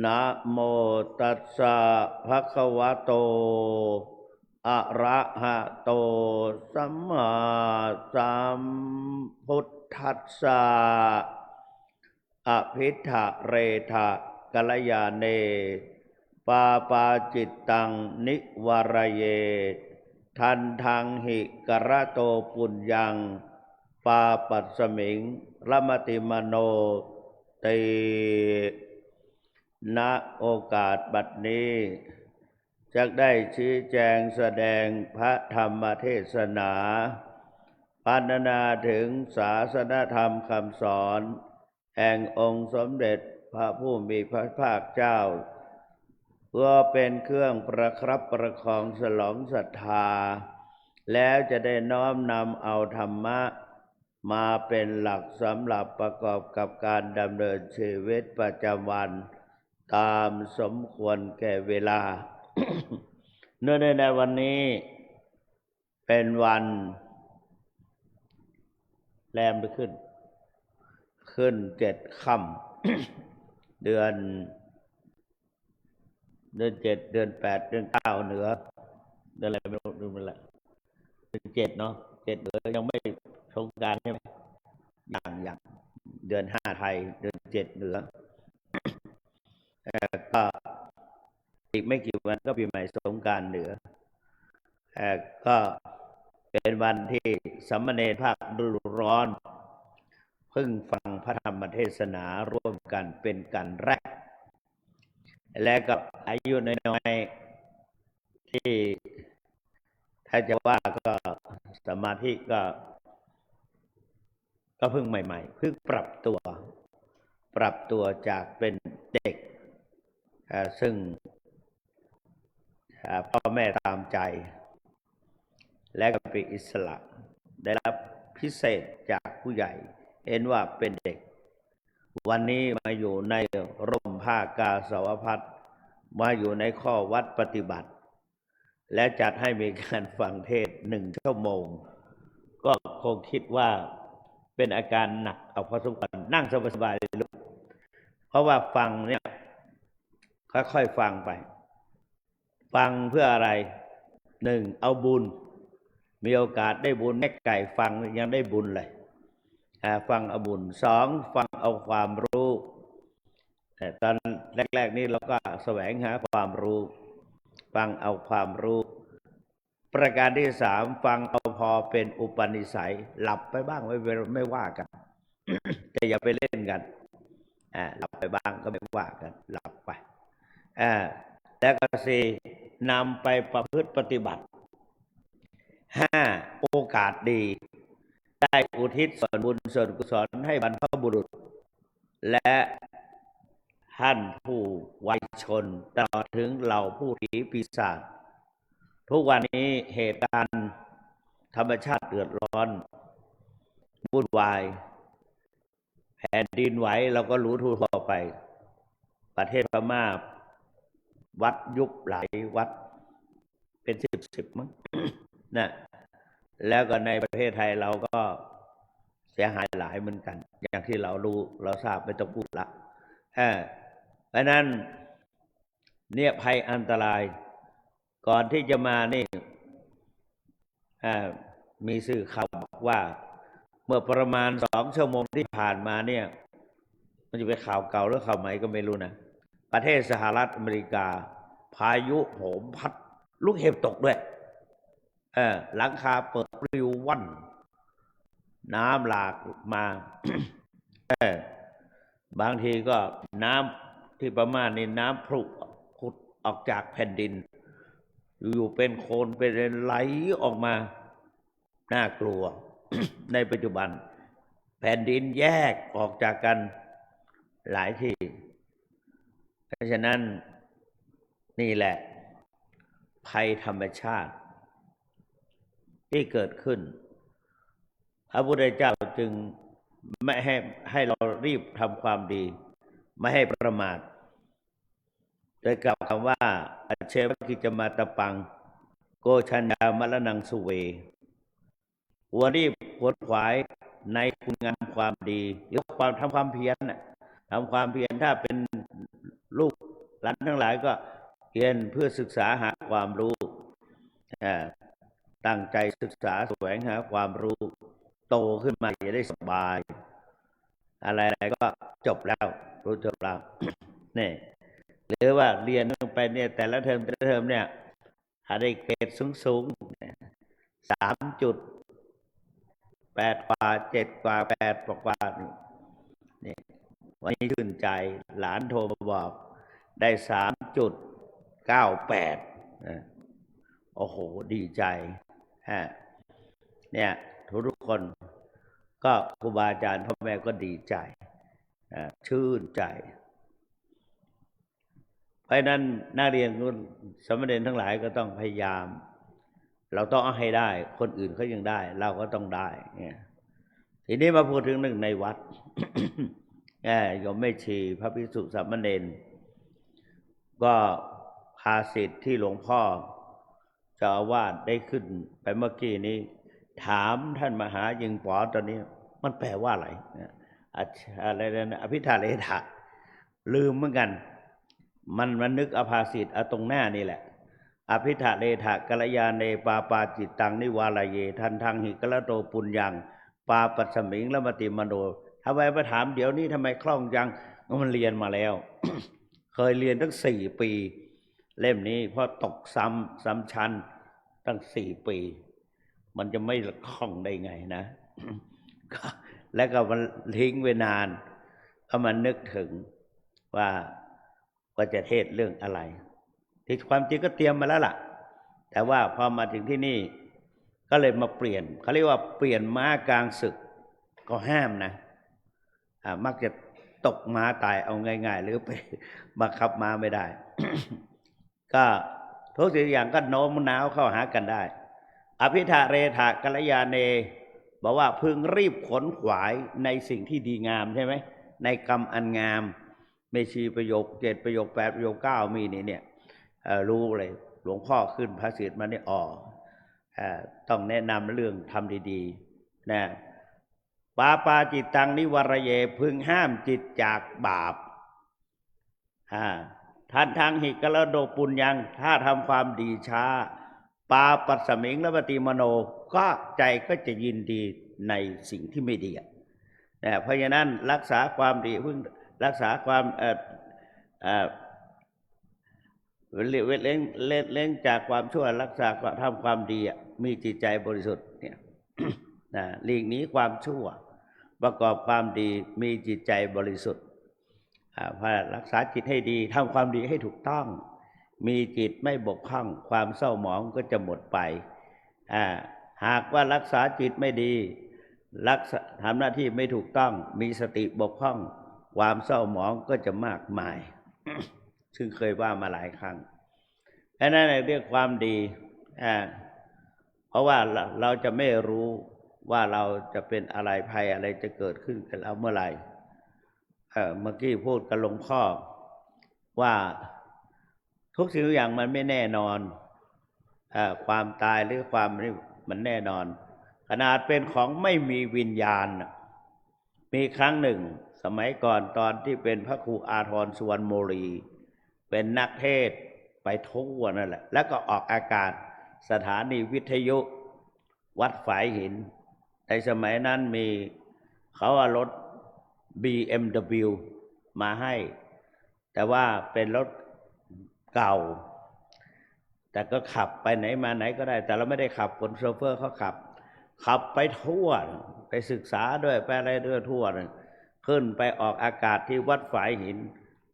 นะโมตัสสะภะคะวะโตอะระหะโตสัมมาสัมพุทธัสสะอภิธะเรทะกัลยาเนปาปาจิตตังนิวรเยทันทังหิกระโตปุญญังปาปัสสมิงละมติมโนติณโอกาสบัดนี้จักได้ชี้แจงแสดงพระธรรมเทศนาพรรณนาถึงศาสนธรรมคำสอนแห่งองค์สมเด็จพระผู้มีพระภาคเจ้าเพื่อเป็นเครื่องประครับประคองฉลองศรัทธาแล้วจะได้น้อมนำเอาธรรมะมาเป็นหลักสำหรับประกอบกับการดำเนินชีวิตประจำวันตามสมควรแก่เวลา เนื่องในวันนี้เป็นวันแรมไปขึ้น7 ค่ำ เดือน7 เดือน8 เดือน9เหนือเดือนอะไรไม่รู้ดูมันแหละเดือน7เนาะ7เหนือยังไม่สงกรานต์ใช่ไหมอย่างเดือน5ไทยเดือน7เหนือก็อีกไม่กี่วันก็ปีใหม่สงกรานต์เหนือก็เป็นวันที่สามเณรภาคฤดูร้อนเพิ่งฟังพระธรรมเทศนาร่วมกันเป็นกันแรกและกับอายุน้อยๆที่ถ้าจะว่าก็สมาธิก็เพิ่งใหม่ๆเพิ่งปรับตัวจากเป็นเด็กซึ่งพ่อแม่ตามใจและก็เป็นอิสระได้รับพิเศษจากผู้ใหญ่เห็นว่าเป็นเด็กวันนี้มาอยู่ในร่มผ้ากาสาวพัสมาอยู่ในข้อวัดปฏิบัติและจัดให้มีการฟังเทศ1 ชั่วโมงก็คงคิดว่าเป็นอาการหนักเอาพอสมควรนั่งสบายๆเลยลูกเพราะว่าฟังเนี่ยค่อยๆฟังไปฟังเพื่ออะไร1เอาบุญมีโอกาสได้บุญแม่ไก่ฟังยังได้บุญเลยฟังเอาบุญ2ฟังเอาความรู้ตอนแรกๆนี่เราก็แสวงหาความรู้ ฟังเอาความรู้ประการที่สามฟังเอาพอเป็นอุปนิสัยหลับไปบ้างไม่ว่ากัน แต่อย่าไปเล่นกันหลับไปบ้างก็ไม่ว่ากันหลับไปแล้วก็สี่นำไปประพฤติปฏิบัติห้าโอกาสดีได้อุทิศส่วนบุญส่วนกุศลให้บรรพบุรุษและท่านผู้วัยชนตลอดถึงเหล่าผู้ผีปีศาจทุกวันนี้เหตุการณ์ธรรมชาติเดือดร้อนวุ่นวายแผ่นดินไหวเราก็รู้ทั่วไปประเทศพม่าวัดยุบหลายวัดเป็นสิบมั้ง นะแล้วก็ในประเทศไทยเราก็เสียหายหลายเหมือนกันอย่างที่เรารู้เราทราบไม่ต้องพูดละเพราะนั้นเนี่ยภัยอันตรายก่อนที่จะมานี่มีสื่อข่าวบอกว่าเมื่อประมาณ2 ชั่วโมงที่ผ่านมาเนี่ยมันจะเป็นข่าวเก่าหรือข่าวใหม่ก็ไม่รู้นะประเทศสหรัฐอเมริกาพายุโหมพัดลูกเห็บตกด้วยหลังคาเปิดปลิวว่อนน้ำหลากมา บางทีก็น้ำที่ประมาณนี้น้ำพุขุดออกจากแผ่นดินอยู่เป็นโคลนเป็นไหลออกมาน่ากลัว ในปัจจุบันแผ่นดินแยกออกจากกันหลายที่เพราะฉะนั้นนี่แหละภัยธรรมชาติที่เกิดขึ้นพระพุทธเจ้าจึงไม่ให้เรารีบทำความดีไม่ให้ประมาทโดยกล่าวคำว่าอเชวกิจมาตปังโกชัญญามรณังสุเวควรรีบขวนขวายในคุณงามความดีหรือความทำความเพียรทำความเพียรถ้าเป็นลูกหลานทั้งหลายก็เพียรเพื่อศึกษาหาความรู้ตั้งใจศึกษาแสวงหาความรู้โตขึ้นมาจะได้สบายอะไรก็จบแล้วรู้จบแล้วนี่หรือว่าเรียนไปเนี่ยแต่ละเทอมเนี่ยถ้าได้เกรดสูง3.8 กว่า7 กว่า8 กว่านี่วันนี้ชื่นใจหลานโทรมาบอกได้3.98โอ้โหดีใจเนี่ยทุกคนก็ครูบาอาจารย์พ่อแม่ก็ดีใจชื่นใจเพราะนั้นนักเรียนสามเณรทั้งหลายก็ต้องพยายามเราต้องเอาให้ได้คนอื่นเขายังได้เราก็ต้องได้เนี่ยทีนี้มาพูดถึงหนึ่งในวัด โยมแม่ชีพระภิกษุสามเณรก็พาศิษย์ที่หลวงพ่อเจ้าอาวาสได้ขึ้นไปเมื่อกี้นี้ถามท่านมหายิงป๋อตอนนี้มันแปลว่าอะไรอะไรนะอภิธาเลถะลืมเหมือนกันมันนึกอภาสิทธิ์ตรงหน้านี่แหละอภิธาเลถะกัลยาเนปาปาจิตตังนิวาลเยทันทังหิกละโตปุญญังปาปัสสมิงละมติมโนทำไมมาถามเดี๋ยวนี้ทำไมคล่องจังมันเรียนมาแล้ว เคยเรียนตั้ง4 ปีเล่มนี้เพราะตกซ้ำชั้นตั้ง4 ปีมันจะไม่คล่องได้ไงนะ แล้วก็มันทิ้งไว้นานก็มันนึกถึงว่าจะเทศเรื่องอะไรที่ความจริงก็เตรียมมาแล้วล่ะแต่ว่าพอมาถึงที่นี่ก็เลยมาเปลี่ยนเขาเรียกว่าเปลี่ยนม้ากลางศึกก็ห้ามนะมักจะตกม้าตายเอาง่ายๆหรือไปบังคับม้าไม่ได้ ก็ทุกสิ่งอย่างก็โน้มน้าวเข้าหากันได้อภิธาเรถะกัลยาเนบอกว่าพึงรีบขนขวายในสิ่งที่ดีงามใช่ไหมในกรรมอันงามเมชีประโยค7 ประโยค8 ประโยค9มีนี่เนี่ยรู้เลยหลวงพ่อขึ้นพระศิษย์มาเนี่ยต้องแนะนำเรื่องทำดีๆนะปาปาจิตตังนิวรเยพึงห้ามจิตจากบาปท่านทางหิกละโดปุญญังถ้าทำความดีช้าปาปัสสมิงละปฏิมโนก็ใจก็จะยินดีในสิ่งที่ไม่ดีเพราะฉะนั้นรักษาความดีพึ่งรักษาความ เล้งจากความชั่วรักษาทำความดีมีจิตใจบริสุทธิ์เนี่ย นะหลีกหนีความชั่วประกอบความดีมีจิตใจบริสุทธิ์พอรักษาจิตให้ดีทำความดีให้ถูกต้องมีจิตไม่บกพร่องความเศร้าหมองก็จะหมดไปหากว่ารักษาจิตไม่ดีทำหน้าที่ไม่ถูกต้องมีสติบกพร่องความเศร้าหมองก็จะมากมาย ซึ่งเคยว่ามาหลายครั้งอันนั้นเรียกความดีเพราะว่าเราจะไม่รู้ว่าเราจะเป็นอะไรภัยอะไรจะเกิดขึ้นกับเราเมื่อไหร่เมื่อกี้พูดกับหลวงพ่อว่าทุกสิ่งทุกอย่างมันไม่แน่นอนความตายหรือความนี่มันแน่นอนขนาดเป็นของไม่มีวิญญาณมีครั้งหนึ่งสมัยก่อนตอนที่เป็นพระครูอาทรสุวรรณโมลีเป็นนักเทศน์ไปทั่วนั่นแหละแล้วก็ออกอากาศสถานีวิทยุวัดฝายหินในสมัยนั้นมีเขาเอารถ BMW มาให้แต่ว่าเป็นรถเก่าแต่ก็ขับไปไหนมาไหนก็ได้แต่เราไม่ได้ขับคนโชเฟอร์เขาขับไปทั่วไปศึกษาด้วยไปอะไรด้วยทั่วขึ้นไปออกอากาศที่วัดฝายหิน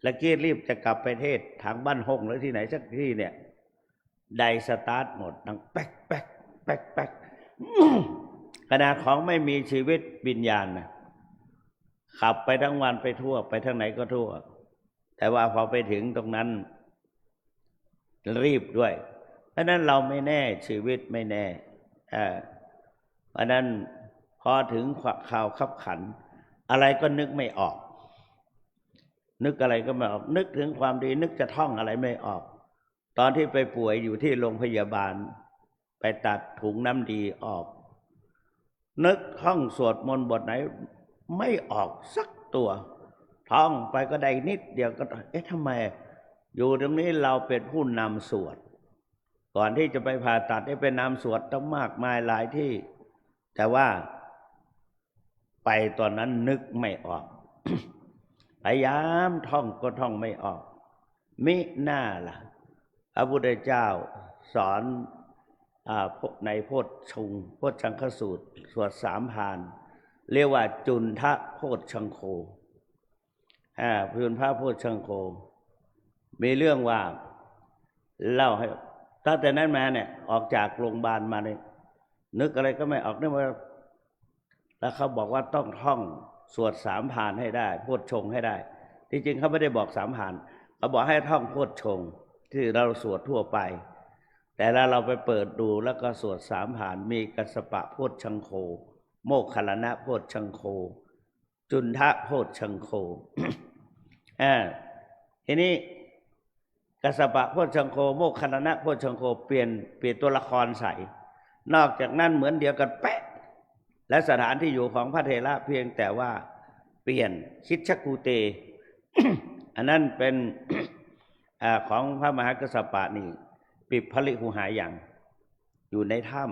แล้วกี้รีบจะกลับไปเทศทางบ้านห้องหรือที่ไหนสักที่เนี่ยไดสตาร์ทหมดดังแป๊กแป๊กแป๊กแป๊กขณะของไม่มีชีวิตวิญญาณนะขับไปทั้งวันไปทั่วไปทางไหนก็ทั่วแต่ว่าพอไปถึงตรงนั้นรีบด้วยเพราะนั้นเราไม่แน่ชีวิตไม่แน่เพราะนั้นพอถึงข่าวขับขันอะไรก็นึกไม่ออกนึกอะไรก็ไม่ออกนึกถึงความดีนึกจะท่องอะไรไม่ออกตอนที่ไปป่วยอยู่ที่โรงพยาบาลไปตัดถุงน้ำดีออกนึกท่องสวดมนต์บทไหนไม่ออกสักตัวท่องไปก็ได้นิดเดียวก็ทำไมอยู่ตรงนี้เราเป็นผู้นำสวดก่อนที่จะไปผ่าตัดได้เป็นนำสวดต้องมากมายหลายที่แต่ว่าไปตอนนั้นนึกไม่ออก พยายามท่องก็ท่องไม่ออกมิน่าล่ะพระพุทธเจ้าสอนในโพชฌังคสูตรสวด3 พานเรียกว่าจุนทะโพชฌังโฆจุนทะโพชฌังโฆมีเรื่องว่าเล่าให้ตั้งแต่นั้นมาเนี่ยออกจากโรงพยาบาลมาเนี่ยนึกอะไรก็ไม่ออกนึกว่าแล้วเขาบอกว่าต้องท่องสวด3 พานให้ได้โพชฌงค์ให้ได้ที่จริงเขาไม่ได้บอก3 พานเขาบอกให้ท่องโพชฌงค์ที่เราสวดทั่วไปแต่เราไปเปิดดูแล้วก็สวด3 พานมีกัสสปะโพชฌังโฆโมคคัลลนะโพชฌังโฆจุนทะโพชฌังโฆทีนี้กัสสปะโพชฌังโฆโมคคัลลนะโพชฌังโฆเปลี่ยนตัวละครใส่นอกจากนั้นเหมือนเดียวกันเป๊ะและสถานที่อยู่ของพระเถระเพียงแต่ว่าเปลี่ยนชิชกูเต อันนั้นเป็น ของพระมหากัสสปะนี่ปิพลิหุหายังอยู่ในถ้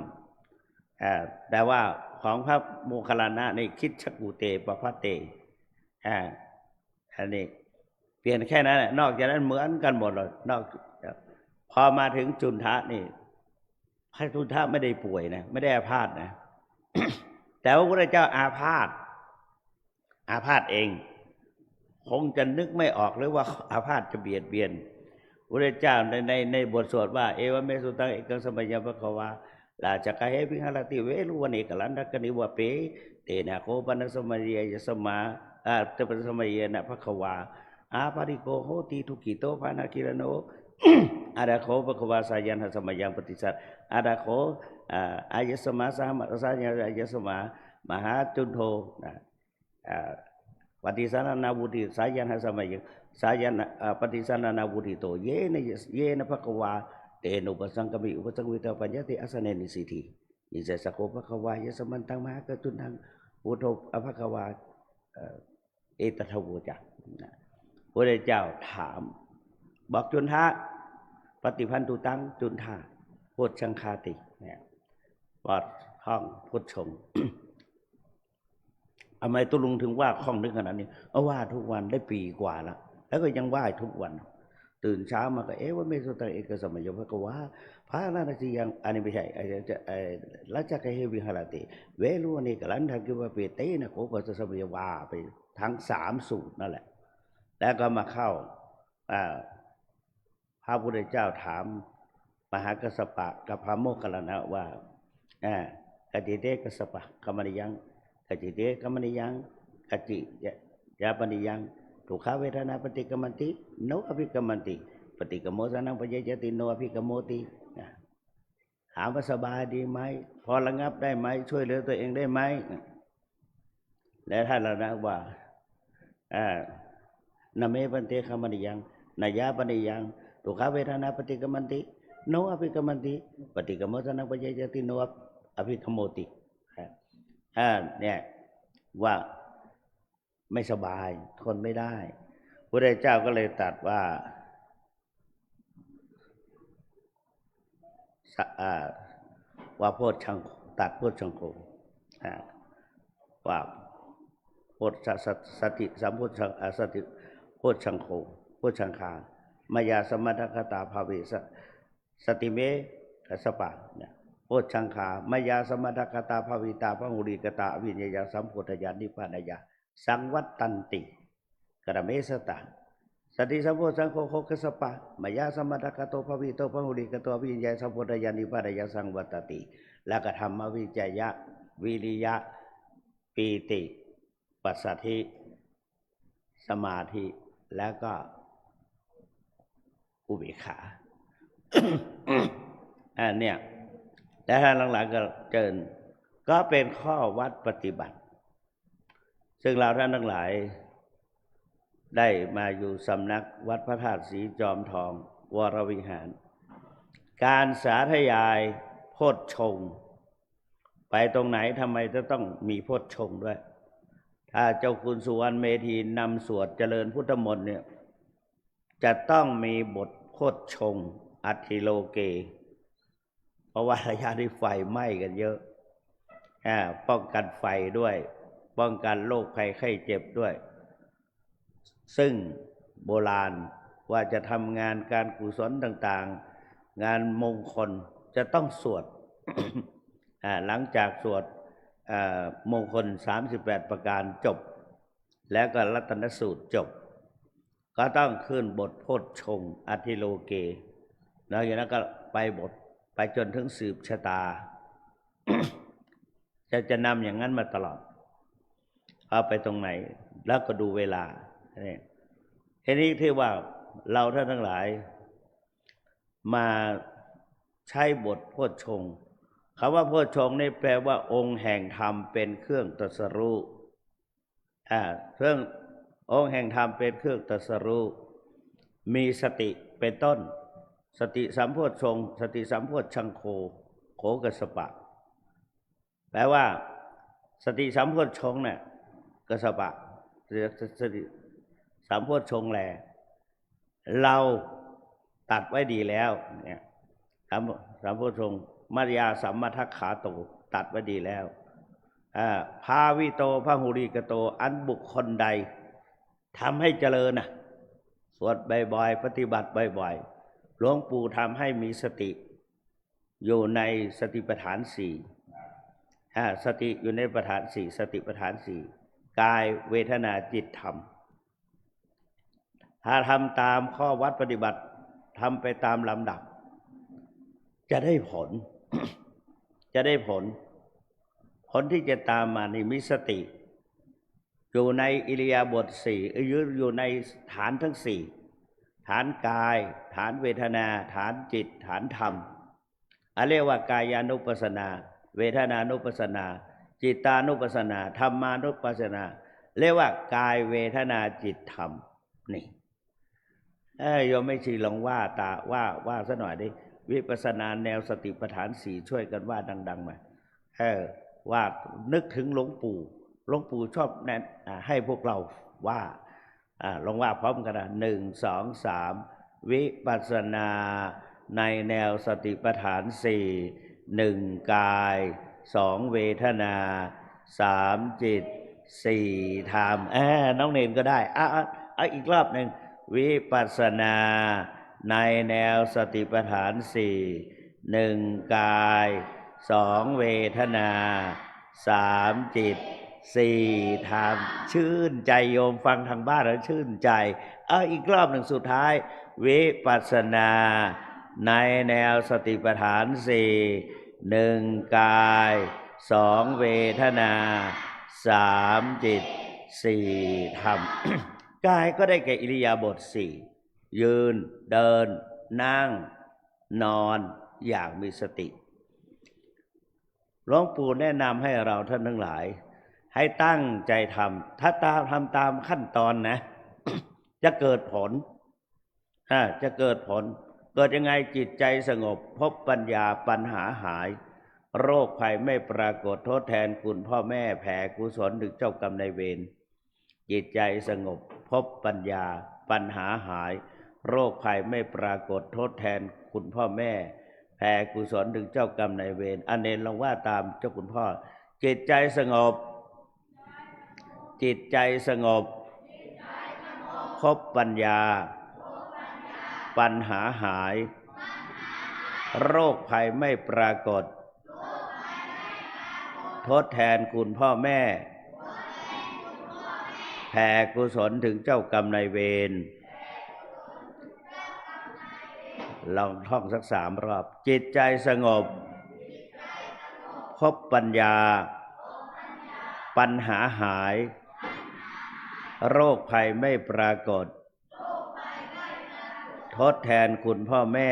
ำแต่ว่าของพระโมคคัลลานะนี่คิดชกูเตปะพะเตอันนี้เปลี่ยนแค่นั้นนอกจากนั้นเหมือนกันหมดเลยพอมาถึงจุนทะนี่พระจุนทะไม่ได้ป่วยนะไม่ได้อาพาธนะ แต่ว่าพระพุทธเจ้าอาพาธเองคงจะนึกไม่ออกหรือว่าอาพาธจะเบียดเบียนพระพุทธเจ้าในบทสวดว่าเอวเมสุตังเอกสมัยภควาลาจักขะเหวิหารติเวรุวณิกลันทกนิวเปเตนะโคปนสมัยยสมาเตปสมัยนะภควาอาปาริโกโหติทุกิโตภานาคิรโน อาดาโคภควาสายันหสมัยยังปฏิสัตอาดาโคอายสมาสามสายันอายสมามหาจุนโธปฏิสันนาวุติสายันหสมัยสายันปฏิสันนาวุติโตเยนะภควาเตนุปสังกมิอุปสังวิตาปัญญติอสเนนิสิธินิเสสโคภควายสมันตังมหากจุนทังอุโทอภควาเอตทโวจักพระเจ้าถามบอกจุนทะปฏิพันตุตังจุนทะโพชฌังคาติเนี่ยปอดท่องพุทธชง ทำไมตุลุงถึงว่าคล่องนึกขนาดนี้ว่าทุกวันได้ปีกว่าแล้วก็ยังว่าทุกวัน ตื่นเช้ามาก็ว่าไม่สุตังเอกสมัยโยภควาพระนาทียังอันนี้ไม่ใช่ราชกะเฮวิหารติเวลุอันนี้กลันทักกิวะเปเตนะโคปัสสะสมัยวาไปทั้ง3สูตรนั่นแหละแล้วก็มาเข้าพระพุทธเจ้าถามมหากัสสปะกับพระโมคคัลลานะว่ากติเตกัสสปะกัมมนิยังกติเตกัมมนิยังกติยาปนิยังทุกขเวทนาปฏิกัมมันติโนอภิกัมมันติปฏิกัมโมสนังปะเยจติโนอภิกัมโมติถามว่าสบายดีไหมพอระงับได้ไหมช่วยเหลือตัวเองได้ไหมและท่านระนะว่านาเมปันเตกัมมนิยังนายาปนิยังทุกขเวทนาปฏิกัมมันติโนอภิกัมมันติปฏิกัมโมสนังปะเยจติโนอภิกัมโมติเนี่ยว่าไม่สบายทนไม่ได้พระเจ้าก็เลยตรัสว่าโพชฌังตัดโพชฌังโฆว่าโพชสติสัมโพชฌังสติโพชฌังโฆโพชฌังคามายาสมัทคตาภาเวสติเมกัสสปะเนี่ยโพชฌังคามายาสมัทคตาภาวิตาพหุริกตาอภิญญาสัมโพธญาณิพพานญาสังวัตตันติกระเมสตาสติสัมโพสังโฆโคกัสสปะมายาสมัทคโตภวิโตพหุริกโตอภิญญาสัมโพธญาณิพพานญาสังวัตติแล้วก็ธรรมวิจยะวิริยะปีติปัสสัทธิสมาธิแล้วก็อุเบกขาเนี่ยและท่านหลังๆก็เจริญก็เป็นข้อวัดปฏิบัติซึ่งเราท่านทั้งหลายได้มาอยู่สำนักวัดพระธาตุสีจอมทองวรวิหารการสาธยายโพชฌงค์ไปตรงไหนทำไมจะต้องมีโพชฌงค์ด้วยถ้าเจ้าคุณสุวรรณเมธีนำสวดเจริญพุทธมนต์เนี่ยจะต้องมีบทโพชฌงค์อัตถิโลเกเพราะว่าระยะที่ไฟไหม้กันเยอะป้องกันไฟด้วยป้องกันโรคภัยไข้เจ็บด้วยซึ่งโบราณว่าจะทำงานการกุศลต่างๆงานมงคลจะต้องสวด หลังจากสวดมงคล38ประการจบแล้วก็รัตนสูตรจบก็ต้องขึ้นบทโพชฌงค์อธิโลเกแล้วอย่างนั้นก็ไปบทไปจนถึงสืบชะตา จะนำอย่างนั้นมาตลอดเอาไปตรงไหนแล้วก็ดูเวลาทีนี้ที่ว่าเราท่านทั้งหลายมาใช้บทโพชฌงค์คำว่าโพชฌงค์นี่แปลว่าองค์แห่งธรรมเป็นเครื่องตรัสรู้เครื่ององค์แห่งธรรมเป็นเครื่องตรัสรู้มีสติเป็นต้นสติสัมโพชฌงค์สติสัมโพชฌังโฆโขกัสสปะแปลว่าสติสัมโพชฌงค์เนี่ยกัสสปะสติสัมโพชฌงค์แลเราตัดไว้ดีแล้วเนี่ยสัมโพชฌงค์มัจยาสัมมาทัคขาโตตัดไว้ดีแล้วภาวิโตพหุริกโตอันบุคคลใดทำให้เจริญสวดบ่อยๆปฏิบัติบ่อยๆหลวงปู่ทำให้มีสติอยู่ในสติปัฏฐาน4สติอยู่ในปัฏฐาน4สติปัฏฐาน4กายเวทนาจิตธรรมถ้าทำตามข้อวัดปฏิบัติทำไปตามลำดับจะได้ผล จะได้ผลที่จะตามมานี่มีสติอยู่ในอิริยาบถ4อยู่ในฐานทั้ง4ฐานกายฐานเวทนาฐานจิตฐานธรรมเรียกว่ากายานุปัสสนาเวทนานุปัสสนาจิตานุปัสสนาธรรมานุปัสสนาเรียกว่ากายเวทนาจิตธรรมนี่โยมไม่ชีลองว่าซะหน่อยดิวิปัสสนาแนวสติปัฏฐาน4ช่วยกันว่าดังๆมาว่านึกถึงหลวงปู่ชอบแนะให้พวกเราว่าลองว่าพร้อมกันนะ1 2 3วิปัสสนาในแนวสติปัฏฐาน4 1กาย2เวทนา3จิต4ธรรมน้องเนนก็ได้เอาอีกรอบหนึ่งวิปัสสนา ในแนวสติปัฏฐานสี่หนึ่งกายสองเวทนาสามจิตสี่ธรรมชื่นใจโยมฟังทางบ้านแล้วชื่นใจอีกรอบหนึ่งสุดท้ายวิปัสสนาในแนวสติปัฏฐานสี่หนึ่งกายสองเวทนาสามจิตสี่ธรรม กายก็ได้แก่อิริยาบถสี่ยืนเดินนั่งนอนอย่างมีสติหลวงปู่แนะนำให้เราท่านทั้งหลายให้ตั้งใจทำถ้าทำตามขั้นตอนนะ จะเกิดผลจะเกิดผลเกิดยังไงจิตใจสงบพบปัญญาปัญหาหายโรคภัยไม่ปรากฏทดแทนคุณพ่อแม่แผ่กุศลถึงเจ้ากรรมนายเวรจิตใจสงบพบปัญญาปัญหาหายโรคภัยไม่ปรากฏทดแทนคุณพ่อแม่แผ่กุศลถึงเจ้ากรรมนายเวรอันเนรลองว่าตามเจ้าคุณพ่อจิตใจสงบจิตใจสงบพบปัญญาปัญหาหายโรคภัยไม่ปรากฏทดแทนคุณพ่อแม่แผ่กุศลถึงเจ้ากรรมนายเวรลองท่องสัก3 รอบจิตใจสงบพบปัญญาปัญหาหายโรคภัยไม่ปรากฏทดแทนคุณพ่อแม่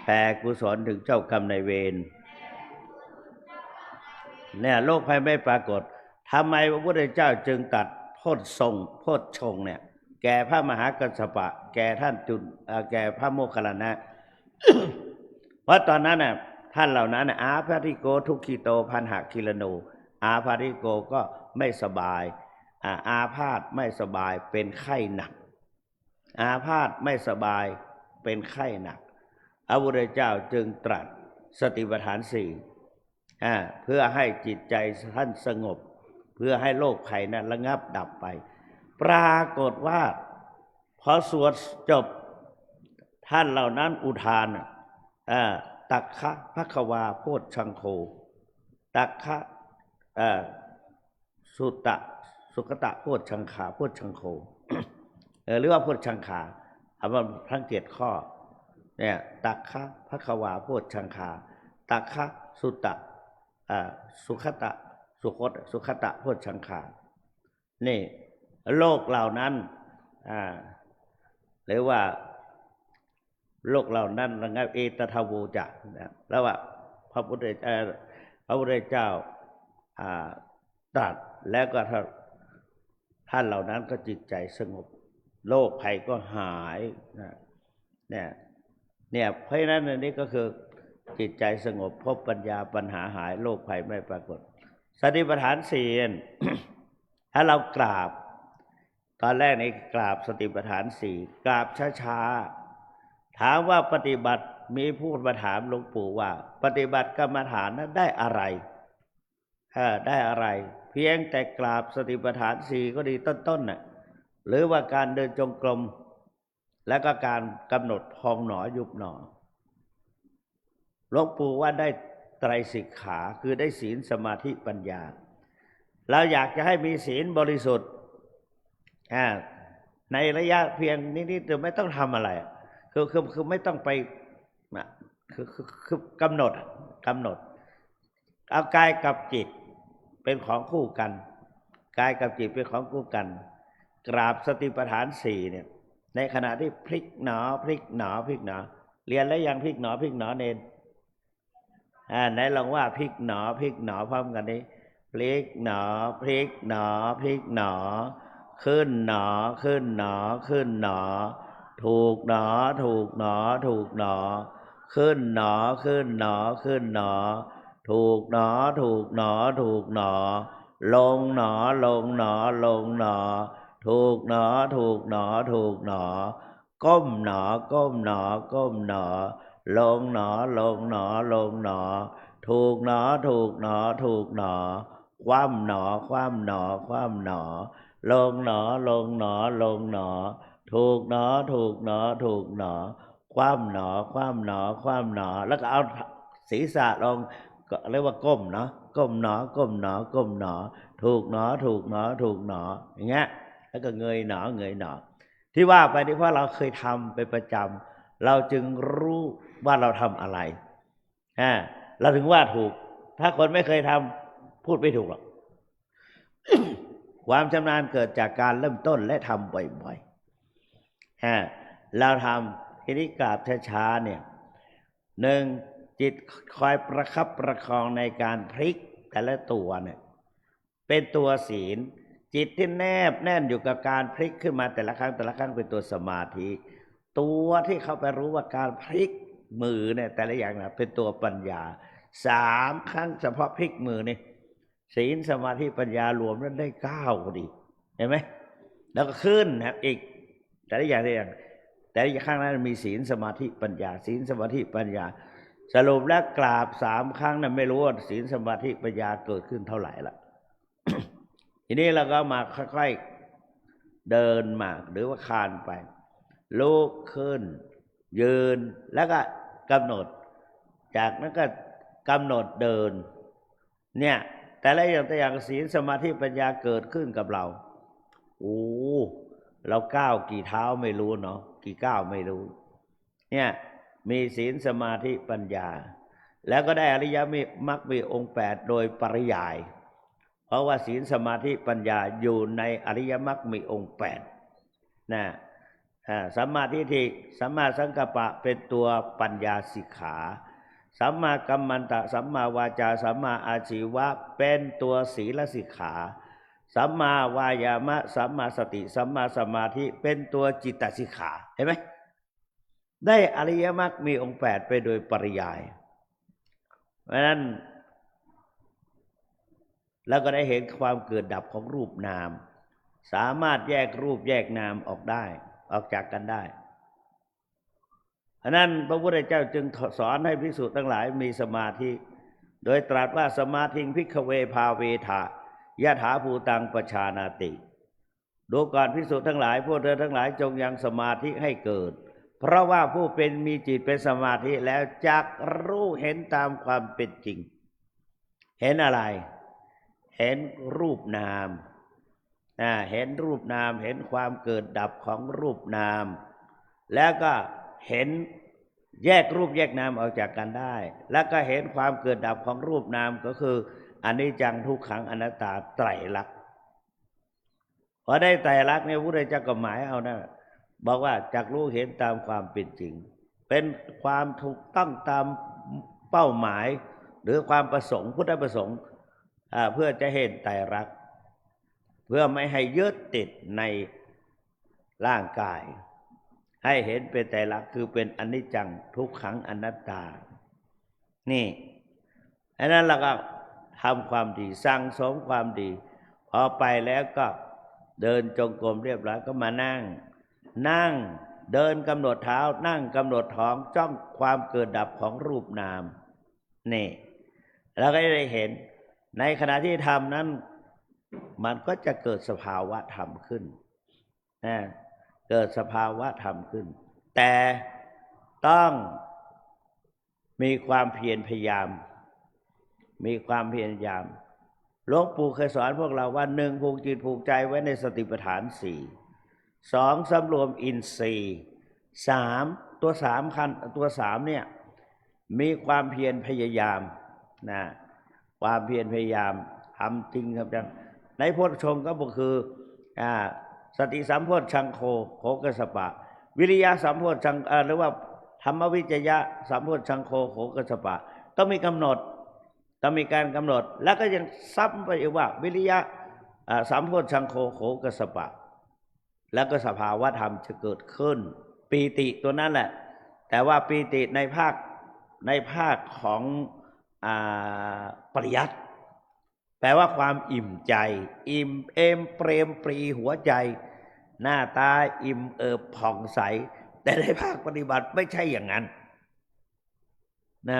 แผ่กุศลถึงเจ้ากรรมนายเวรเนี่ยโรคภัยไม่ปรากฏทำไมพระพุทธเจ้าจึงตัดโพชฌงค์เนี่ยแก่พระมหากัสสปะแก่ท่านแก่พระโมคคัลลานะ เพราะตอนนั้นน่ะท่านเหล่านั้นอาพาธิโกทุกขิโตพันหคิลโนอาพาธิโกก็ไม่สบายอาพาธไม่สบายเป็นไข้หนักอาพาธไม่สบายเป็นไข้หนักพระพุทธเจ้าจึงตรัสสติปัฏฐานสี่เพื่อให้จิตใจท่านสงบเพื่อให้โรคภัยนั้นระงับดับไปปรากฏว่าพอสวดจบท่านเหล่านั้นอุทานตักขะภควาโพชฌังโฆตักขะสุขตะโพชฌังขาโพชฌังโฆ หรือว่าโพชฌังขาเอาว่าทั้ง7 ข้อเนี่ยตักขะภควาโพชฌังขาตักขะสุขตะสุขตะโพชฌังขานี่โลกเหล่านั้นหรือว่าโลกเหล่านั้นระงับเอตทาโวจะแล้วว่าพระพุทธเจ้าตรัสแล้วก็ท่านเหล่านั้นก็จิตใจสงบโรคภัยก็หายเนี่ยเพราะฉะนั้นอันนี้ก็คือจิตใจสงบพบปัญญาปัญหาหายโรคภัยไม่ปรากฏสติปัฏฐานสี่ ถ้าเรากราบตอนแรกนี่กราบสติปัฏฐานสี่กราบช้าๆถามว่าปฏิบัติมีผู้มาถามหลวงปู่ว่าปฏิบัติกรรมฐานนั้นได้อะไรได้อะไรเพียงแต่กราบสติปัฏฐานสี่ก็ดีต้นๆน่ะหรือว่าการเดินจงกรมและก็การกำหนดพองหนอยุบหนอหลวงปู่ว่าได้ไตรสิกขาคือได้ศีลสมาธิปัญญาเราอยากจะให้มีศีลบริสุทธิ์ในระยะเพียงนิดๆแต่ไม่ต้องทำอะไรคือไม่ต้องไปคือกำหนดเอากายกับจิตเป็นของคู่กันกายกับจิตเป็นของคู่กันกราบสติปัฏฐานสี่เนี่ยในขณะที่พลิกหนอพลิกหนอพลิกหนอเรียนแล้วยังพลิกหนอพลิกหนอเนนไหนลองว่าพลิกหนอพลิกหนอพร้อมกันนี้พลิกหนอพลิกหนอพลิกหนอขึ้นหนอขึ้นหนอขึ้นหนอถูกหนอถูกหนอถูกหนอขึ้นหนอขึ้นหนอขึ้นหนอถูกหนอถูกหนอถูกหนอลงหนอลงหนอลงหนอถูกหนอถูกหนอถูกหนอก้มหนอก้มหนอก้มหนอลงหนอลงหนอลงหนอถูกหนอถูกหนอถูกหนอคว่ำหนอคว่ำหนอคว่ำหนอลงหนอลงหนอลงหนอ ถูกหนอถูกหนอถูกหนอคว่ำหนอคว่ำหนอคว่ำหนอแล้วก็เอาศีรษะลงก็เรียกว่าก้มเนาะก้มหนอก้มหนอก้มหนอถูกหนอถูกหนอถูกหนออย่างเงี้ยแล้วก็เงยหนอเงยหนอที่ว่าไปนี่เพราะเราเคยทำเป็นประจำเราจึงรู้ว่าเราทำอะไรเราถึงว่าถูกถ้าคนไม่เคยทำพูดไม่ถูกหรอก ความชำนาญเกิดจากการเริ่มต้นและทำบ่อยๆเราทำทีนี้กราบช้าๆเนี่ยหนึ่งจิตคอยประคับประคองในการพลิกแต่ละตัวเนี่ยเป็นตัวศีลจิตที่แนบแน่นอยู่กับการพลิกขึ้นมาแต่ละครั้งแต่ละครั้งเป็นตัวสมาธิตัวที่เขาไปรู้ว่าการพลิกมือเนี่ยแต่ละอย่างนะเป็นตัวปัญญา3 ครั้งเฉพาะพลิกมือนี่ศีลสมาธิปัญญารวมแล้วได้9พอดีเห็นไหมแล้วก็ขึ้นนะครับอีกแต่ละอย่างแต่ละครั้งนั้นมีศีลสมาธิปัญญาศีลสมาธิปัญญาสรุปแล้วกราบ3 ครั้งนั้นไม่รู้ว่าศีลสมาธิปัญญาเกิดขึ้นเท่าไหร่ละ ทีนี้เราก็มาค่อยๆเดินมาหรือว่าคลานไปลุกขึ้นยืนแล้วก็กำหนดจากนั้นก็กำหนดเดินเนี่ยแต่ละอย่างศีลสมาธิปัญญาเกิดขึ้นกับเราเราก้าวกี่เท้าไม่รู้เนาะกี่ก้าวไม่รู้เนี่ยมีศีลสมาธิปัญญาแล้วก็ได้อริยมรรคมีองค์8โดยปริยายเพราะว่าศีลสมาธิปัญญาอยู่ในอริยมรรคมีองค์8นะสัมมาทิฏฐิสัมมาสังกัปปะเป็นตัวปัญญาสิกขาสัมมากัมมันตะสัมมาวาจาสัมมาอาชีวะเป็นตัวศีลสิกขาสัมมาวายามะสัมมาสติสัมมาสมาธิเป็นตัวจิตตสิกขาเห็นไหมได้อริยมรรคมีองค์8ไปโดยปริยายเพราะนั้นแล้วก็ได้เห็นความเกิดดับของรูปนามสามารถแยกรูปแยกนามออกจากกันได้ฉะนั้นพระพุทธเจ้าจึงสอนให้ภิกษุทั้งหลายมีสมาธิโดยตรัสว่าสมาธิภิกขเวภาเวทะยะถาภูตังปชานาติดูก่อนภิกษุทั้งหลายพวกเธอทั้งหลายจงยังสมาธิให้เกิดเพราะว่าผู้เป็นมีจิตเป็นสมาธิแล้วจักรู้เห็นตามความเป็นจริงเห็นอะไรเห็นรูปนามเห็นรูปนามเห็นความเกิดดับของรูปนามแล้วก็เห็นแยกรูปแยกนามออกจากกันได้แล้วก็เห็นความเกิดดับของรูปนามก็คืออนิจจังทุกขังอนัตตาไตรลักษณ์พอได้ไตรลักษณ์เนี่ยพระพุทธเจ้าก็หมายเอานะบอกว่าจักรู้เห็นตามความเป็นจริงเป็นความถูกต้องตามเป้าหมายหรือความประสงค์พุทธประสงค์เพื่อจะเห็นไตรลักษณ์เพื่อไม่ให้ยึดติดในร่างกายให้เห็นเป็นไตรลักษณ์คือเป็นอนิจจังทุกขังอนัตตานี่อันนั้นเราก็ทำความดีสั่งสมความดีพอไปแล้วก็เดินจงกรมเรียบร้อยก็มานั่งเดินกำหนดเท้านั่งกำหนดท้องจ้องความเกิดดับของรูปนามนี่แล้วก็ได้เห็นในขณะที่ทำนั้นมันก็จะเกิดสภาวะธรรมขึ้นเกิดสภาวะธรรมขึ้นแต่ต้องมีความเพียรพยายามหลวงปู่เคยสอนพวกเราว่า1ผูกจิตผูกใจไว้ในสติปัฏฐาน4 2สำรวมอินทรีย์3ตัว3เนี่ยมีความเพียรพยายามความเพียรพยายามทำจริงครับจังในโพชฌงค์ก็คือสติสัมโพชฌังโฆโฆกัสสปะวิริยะสัมโพชฌังหรือว่าธรรมวิจยะสัมโพชฌังโฆโฆกัสสปะต้องมีกำหนดต้องมีการกำหนดแล้วก็ยังซ้ำไปอีกว่าวิริยะสัมโพชฌังโฆโฆกัสสปะแล้วก็สภาวะธรรมจะเกิดขึ้นปีติตัวนั้นแหละแต่ว่าปีติในภาคของปริยัติแปลว่าความอิ่มใจอิ่มเอมเปรมปรีหัวใจหน้าตาอิ่มเอิบผ่องใสแต่ในภาคปฏิบัติไม่ใช่อย่างนั้น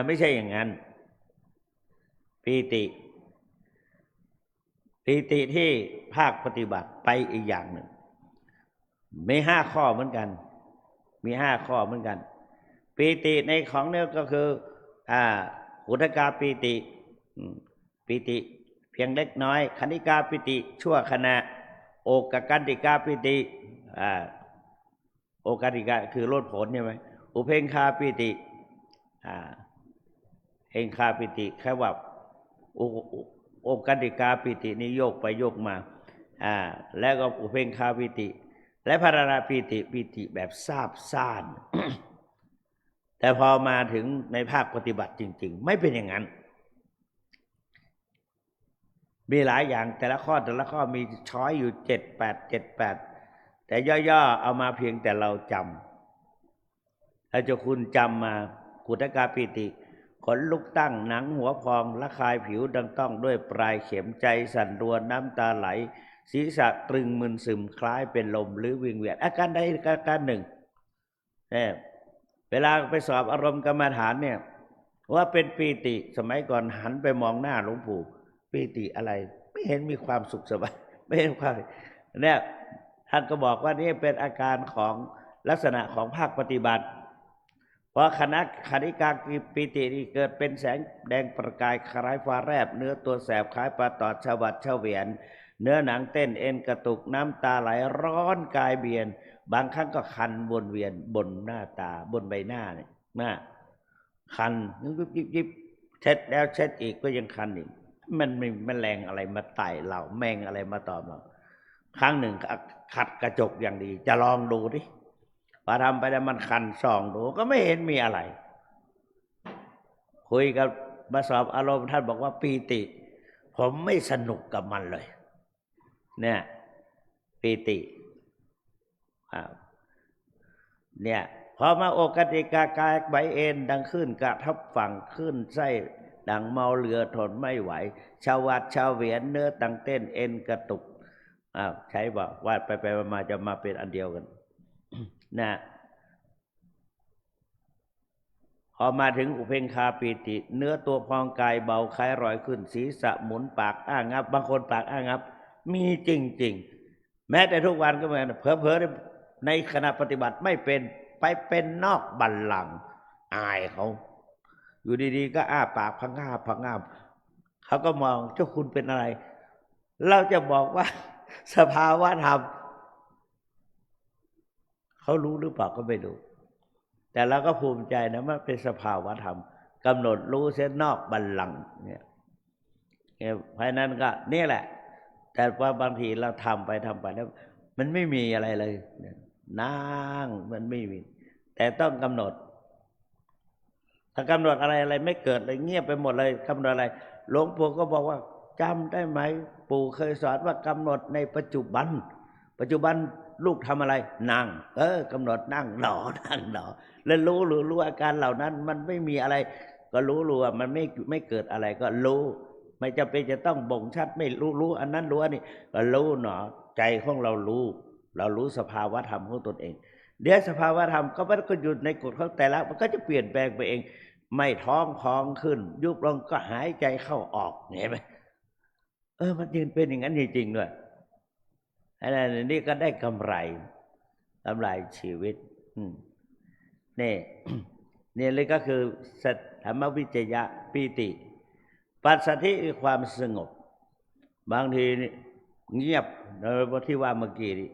ไม่ใช่อย่างนั้นปีติที่ภาคปฏิบัติไปอีกอย่างหนึ่ง มี5 ข้อเหมือนกันมี5 ข้อเหมือนกันปีติในของเนี่ยก็คืออุทกาปีติปีติเพียงเล็กน้อยคณิกาปีติชั่วขณะโอกกันติกาปีติโอกกันติกาคือลดผลใช่ไหมอุเพงคาปีติเฮงคาปิติแค่ว่าโอกันติกาปิตินี่โยกไปโยกมาแล้วก็อุเพงคาปิติและพาราปิติปิติแบบซาบซ่าน แต่พอมาถึงในภาคปฏิบัติจริงๆไม่เป็นอย่างนั้นมีหลายอย่างแต่ละข้อมีช้อยอยู่7-8แต่ย่อๆเอามาเพียงแต่เราจำถ้าจะคุณจำมากุทกาปิติขนลุกตั้งหนังหัวพองระคายผิวดังต้องด้วยปลายเข็มใจสั่นรวนน้ำตาไหลศีรษะตรึงมึนซึมคล้ายเป็นลมหรือวิงเวียนอาการใดอาการหนึ่งเวลาไปสอบอารมณ์กรรมฐานเนี่ยว่าเป็นปีติสมัยก่อนหันไปมองหน้าหลวงปู่ปีติอะไรไม่เห็นมีความสุขสบายไม่เห็นความเนี่ยท่านก็บอกว่านี่เป็นอาการของลักษณะของภาคปฏิบัติเพราะคณิกาปีตินี่เกิดเป็นแสงแดงประกายคล้ายฟ้าแลบเนื้อตัวแสบคล้ายปลาตอดชวัดเฉวียนเนื้อหนังเต้นเอ็นกระตุกน้ำตาไหลร้อนกายเบียนบางครั้งก็คันวนเวียนบนหน้าตาบนใบหน้าเนี่ยหน้าคันยิบเช็ดแล้วเช็ดอีกก็ยังคันอีกมันมีแมลงอะไรมาไต่เราแมงอะไรมาตอมเราครั้งหนึ่งขัดกระจกอย่างดีจะลองดูดิพอทำไปแล้วมันคันส่องดูก็ไม่เห็นมีอะไรคุยกับมาสอบอารมณ์ท่านบอกว่าปีติผมไม่สนุกกับมันเลยเนี่ยปีติเนี่ยพอมาโอกติกากายใบเอ็นดังขึ้นกระทับฝั่งขึ้นไส้ดังเมาเรือทนไม่ไหวชาววัดชาวเวียนเนื้อตังเต้นเอ็นกระตุกใช้บอกวาดไปมาจะมาเป็นอันเดียวกันนะพอมาถึงอุเพงคาปีติเนื้อตัวพองกายเบาคล้ายรอยขึ้นศีรษะหมุนปากงับบางคนปากงับมีจริงๆแม้แต่ทุกวันก็เหมือนเผลอๆในขณะปฏิบัติไม่เป็นไปเป็นนอกบัลลังก์อายเขาอยู่ดีๆก็ปากพังงาบเขาก็มองเจ้าคุณเป็นอะไรเราจะบอกว่าสภาวะธรรมเขารู้หรือเปล่าก็ไม่รู้แต่เราก็ภูมิใจนะมันเป็นสภาวะธรรมกำหนดรู้เส้นนอกบัลลังก์เนี่ยเพราะนั้นก็นี่แหละแต่ว่าบางทีเราทำไปแล้วมันไม่มีอะไรเลยนั่งมันไม่มีแต่ต้องกำหนดถ้ากำหนดอะไรไม่เกิดเลยเงียบไปหมดเลยกำหนดอะไรหลวงปู่ก็บอกว่าจำได้ไหมปู่เคยสอนว่ากำหนดในปัจจุบันลูกทำอะไรนั่งกำหนดนั่งหนอแล้วรู้อาการเหล่านั้นมันไม่มีอะไรก็รู้ว่ามันไม่เกิดอะไรก็รู้ไม่จำเป็นจะต้องบ่งชัดไม่รู้อันนั้นรู้อันนี้ก็รู้หนอใจของเรารู้สภาวะธรรมของตนเองเดี๋ยวสภาวะธรรมก็อยู่ในกฎของแต่ละมันก็จะเปลี่ยนแปลงไปเองไม่ท้องพองขึ้นยุบลงก็หายใจเข้าออกเห็นไหมมันยืนเป็นอย่างนั้นจริงๆด้วยอันนี้ก็ได้กำไรชีวิตนี่เลยก็คือสัทธรรมวิจยะปีติปัสสัทธิคือความสงบบางทีเงียบที่ว่าเมื่อกี้นี่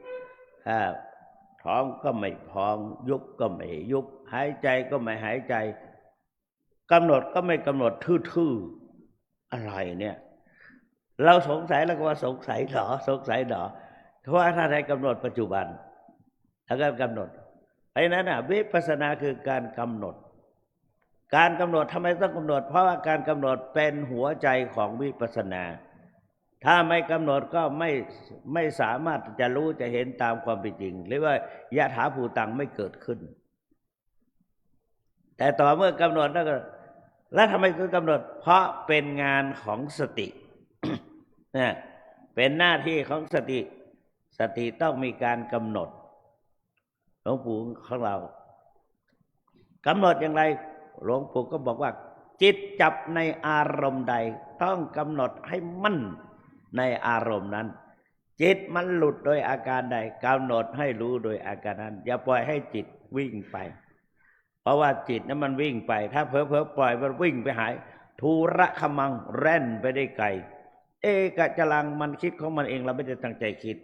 ท้องก็ไม่พองยุบก็ไม่ยุบหายใจก็ไม่หายใจกำหนดก็ไม่กำหนดทื่อๆอะไรเนี่ยเราสงสัยแล้วก็ว่าสงสัยหรอเพราะว่าถ้าใดกำหนดปัจจุบันแล้วก็กำหนดเพราะฉะนั้นวิปัสสนาคือการกำหนดทำไมต้องกำหนดเพราะว่าการกำหนดเป็นหัวใจของวิปัสสนาถ้าไม่กำหนดก็ไม่สามารถจะรู้จะเห็นตามความเป็นจริงหรือว่ายะถาภูตังไม่เกิดขึ้นแต่ต่อเมื่อกำหนดแล้วทำไมต้องกำหนดเพราะเป็นงานของสติเป็นหน้าที่ของสติต้องมีการกำหนดหลวงปู่ของเรากำหนดอย่างไรหลวงปู่ก็บอกว่าจิตจับในอารมณ์ใดต้องกำหนดให้มั่นในอารมณ์นั้น จิตมันหลุดโดยอาการใดกำหนดให้รู้โดยอาการนั้นอย่าปล่อยให้จิตวิ่งไปเพราะว่าจิตนั้นมันวิ่งไปถ้าเผลอปล่อยมันวิ่งไปหายทูระขมังแร่นไปได้ไกลเอกจลังมันคิดของมันเองเราไม่ได้ตั้งใจคิด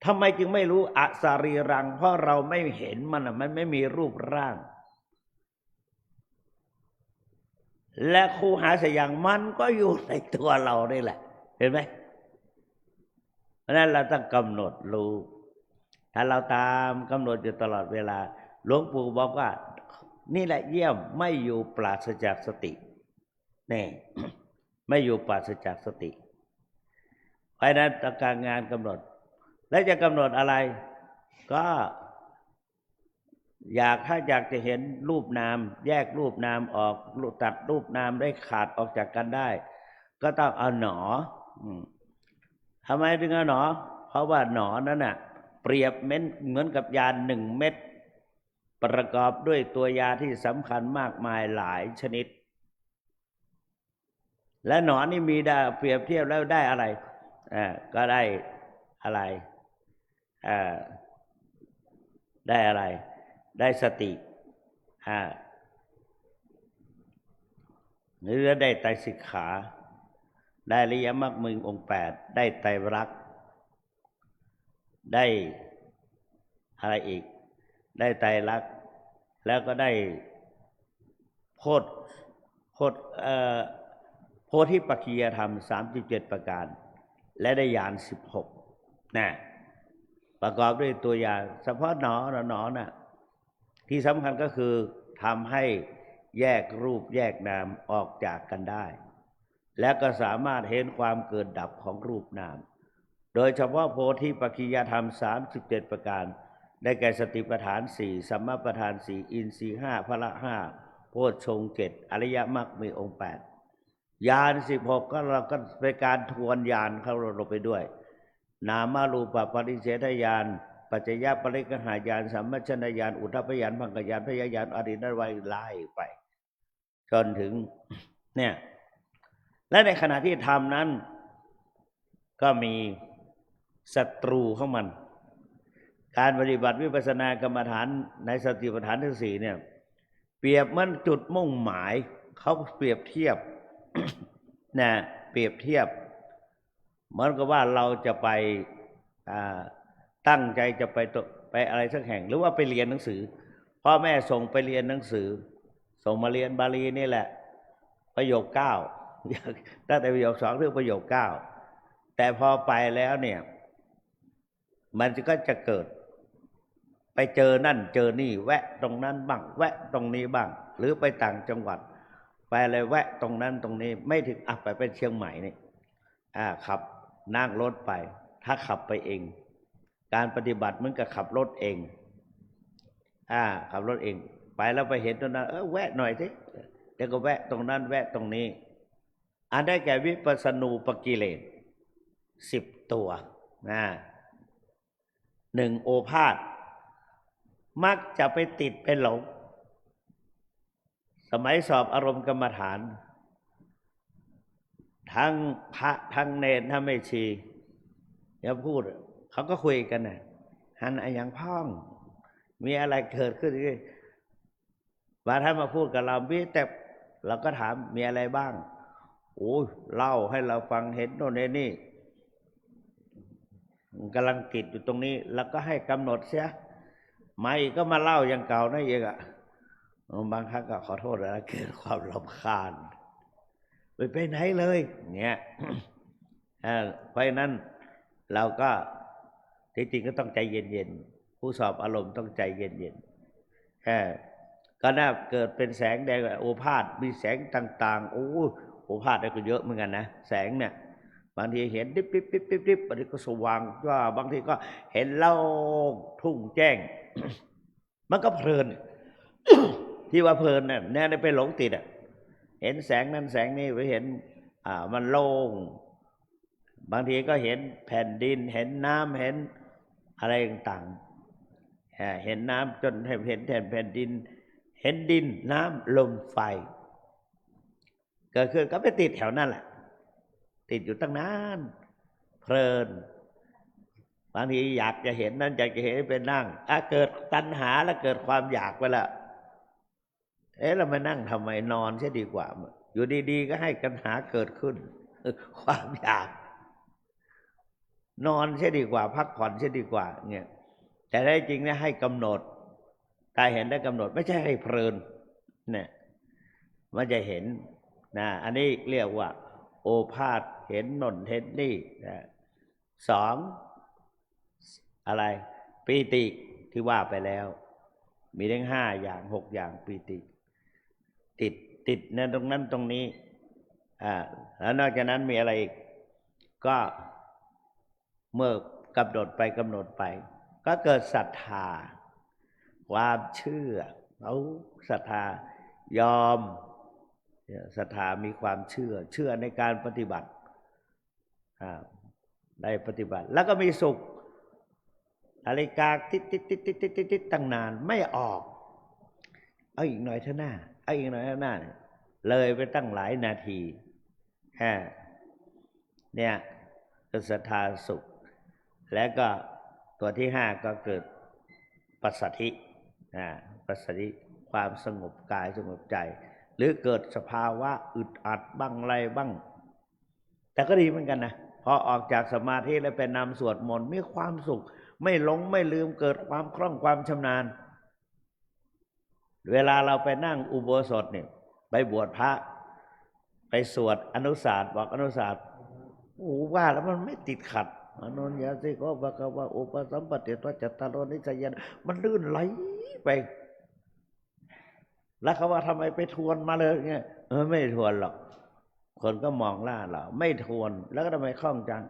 ทำไมจึงไม่รู้อสารีรังเพราะเราไม่เห็นมันไม่มีรูปร่างและคูหาสยังมันก็อยู่ในตัวเรานี่แหละเห็นไหมเพราะนั้นเราต้องกำหนดรู้ถ้าเราตามกำหนดอยู่ตลอดเวลาหลวงปู่บอกว่านี่แหละเยี่ยมไม่อยู่ปราศจากสตินี่ ไม่อยู่ปราศจากสติเพราะนั้นการงานกำหนดแล้วจะกำหนดอะไรก็ถ้าอยากจะเห็นรูปนามแยกรูปนามออกตัดรูปนามได้ขาดออกจากกันได้ก็ต้องเอาหนอทำไมถึงเอาหนอเพราะว่าหนอนั้นน่ะเปรียบเหมือนกับยา1 เม็ดประกอบด้วยตัวยาที่สำคัญมากมายหลายชนิดและหนอนี่มีได้เปรียบเทียบแล้วได้อะไรก็ได้อะไรได้อะไรได้สติหรือได้ไตรสิกขาได้อริยมรรคมีองค์ 8ได้ไตรลักษณ์ได้อะไรอีกได้ไตรลักษณ์แล้วก็ได้โพธิปัจจยธรรม37ประการและได้ญาณ16นะประกอบด้วยตัวยาเฉพาะหนอน่ะที่สำคัญก็คือทำให้แยกรูปแยกนามออกจากกันได้และก็สามารถเห็นความเกิดดับของรูปนามโดยเฉพาะโพธิปัจจยธรรม37ประการได้แก่สติปัฏฐาน4สัมมาปัฏฐาน4อินทรีย์5พละ5โพชฌงค์7อริยมรรคมีองค์8ญาณ16ก็เราก็เป็นการทวนญาณเข้าลงไปด้วยนามารูปปริเฉทญาณปัจจยปริกหายานสัมมัชฌญาณอุทธัพพยานพังคยานพยายานอรินวัยไล่ไปจนถึงเนี่ยและในขณะที่ทำนั้นก็มีศัตรูของมันการปฏิบัติวิปัสสนากรรมฐานในสติปัฏฐานทั้ง4เนี่ยเปรียบเหมือนจุดมุ่งหมายเขาเปรียบเทียบ นะเปรียบเทียบเหมือนกับว่าเราจะไปตั้งใจจะไปอะไรสักแห่งหรือว่าไปเรียนหนังสือพ่อแม่ส่งไปเรียนหนังสือส่งมาเรียนบาลีนี่แหละประโยค9ตั้งแต่ประโยค2ถึงประโยค9แต่พอไปแล้วเนี่ยมันก็จะเกิดไปเจอนั่นเจอนี่แวะตรงนั้นบ้างแวะตรงนี้บ้างหรือไปต่างจังหวัดไปอะไรแวะตรงนั้นตรงนี้ไม่ถึงไปเชียงใหม่นี่ขับนั่งรถไปถ้าขับไปเองการปฏิบัติเหมือนกับขับรถเองขับรถเองไปแล้วไปเห็นตรงนั้นแวะหน่อยสิเดี๋ยวก็แวะตรงนั้นแวะตรงนี้อันได้แก่วิปัสสนูปกิเลส10 ตัว1โอภาสมักจะไปติดไปหลงสมัยสอบอารมณ์กรรมฐานทั้งพระทั้งเนรทั้งแม่ชีอย่าพูดเขาก็คุยกันน่ะหันอย่างพ้องมีอะไรเกิดขึ้นว่าท่านมาพูดกับเราแต่เราก็ถามมีอะไรบ้างโอ้เล่าให้เราฟังเห็นโน่นนี่กำลังติดอยู่ตรงนี้แล้วก็ให้กำหนดเสียมาอีกก็มาเล่าอย่างเก่านั่นเองบางครั้งก็ขอโทษนะเกิดความรำคาญไปไหนเลยเนี่ยเพราะนั้นเราก็ที่จริงก็ต้องใจเย็นๆผู้สอบอารมณ์ต้องใจเย็นๆก็น่าเกิดเป็นแสงแดงโอภาสมีแสงต่างๆโอภาสได้ก็เยอะเหมือนกันนะแสงเนี่ยบางทีเห็นดิบๆบางทีก็สว่างว่าบางทีก็เห็นเล่าทุ่งแจ้ง มันก็เพลิน ที่ว่าเพลินเนี่ยแน่ไปหลงติดเห็นแสงนั้นแสงนี้ไปเห็นมันโล่งบางทีก็เห็นแผ่นดินเห็นน้ำเห็นอะไรต่างๆเห็นน้ำจนเห็นแผ่นดินเห็นดินน้ำลมไฟเกิดขึ้นก็ไปติดแถวนั่นแหละติดอยู่ตั้งนานเพลิน บางทีอยากจะเห็นนั่นอยากจะเห็นเป็นนั่งเกิดตัณหาแล้วเกิดความอยากไปละเรามานั่งทำไมนอนใช่ดีกว่าอยู่ดีๆก็ให้ตัณหาเกิดขึ้นความอยากนอนใช่ดีกว่าพักผ่อนใช่ดีกว่าเนี่ยแต่ได้จริงเนี่ยให้กำหนดตาเห็นได้กำหนดไม่ใช่ให้เพลินเนี่ยมันจะเห็นนะอันนี้เรียกว่าโอภาสเห็นนนเห็นนี่นะสองอะไรปีติที่ว่าไปแล้วมีทั้ง5 อย่าง6 อย่างปีติติดในตรงนั้นตรงนี้แล้วนอกจากนั้นมีอะไรอีกก็เมื่อกำหนดไปก็เกิดศรัทธาความเชื่อเอาศรัทธายอมศรัทธามีความเชื่อในการปฏิบัติได้ปฏิบัติแล้วก็มีสุขนาฬิกาติดตั้งนานไม่ออกเอาอีกหน่อยเท่าหน้าเอาอีกหน่อยเท่าหน้าเลยไปตั้งหลายนาทีเนี่ยก็ศรัทธาสุขแล้วก็ตัวที่5ก็เกิดปัสสัทธิปัสสัทธิความสงบกายสงบใจหรือเกิดสภาวะอึดอัดบ้างอะไรบ้างแต่ก็ดีเหมือนกันนะพอออกจากสมาธิแล้วไปนำสวดมนต์มีความสุขไม่หลงไม่ลืมเกิดความคล่องความชำนาญเวลาเราไปนั่งอุโบสถเนี่ยไปบวชพระไปสวดอนุสาสบอกอนุสาสว่าแล้วมันไม่ติดขัดอนุญญาสิโกภะคะวะอุปสัมปติตัจจตารโนิสยานมันลื่นไหลไปแล้วเขาว่าทำไมไปทวนมาเลยเงี้ยไม่ทวนหรอกคนก็มองล่าเราไม่ทวนแล้วก็ทำไมคล่องจัง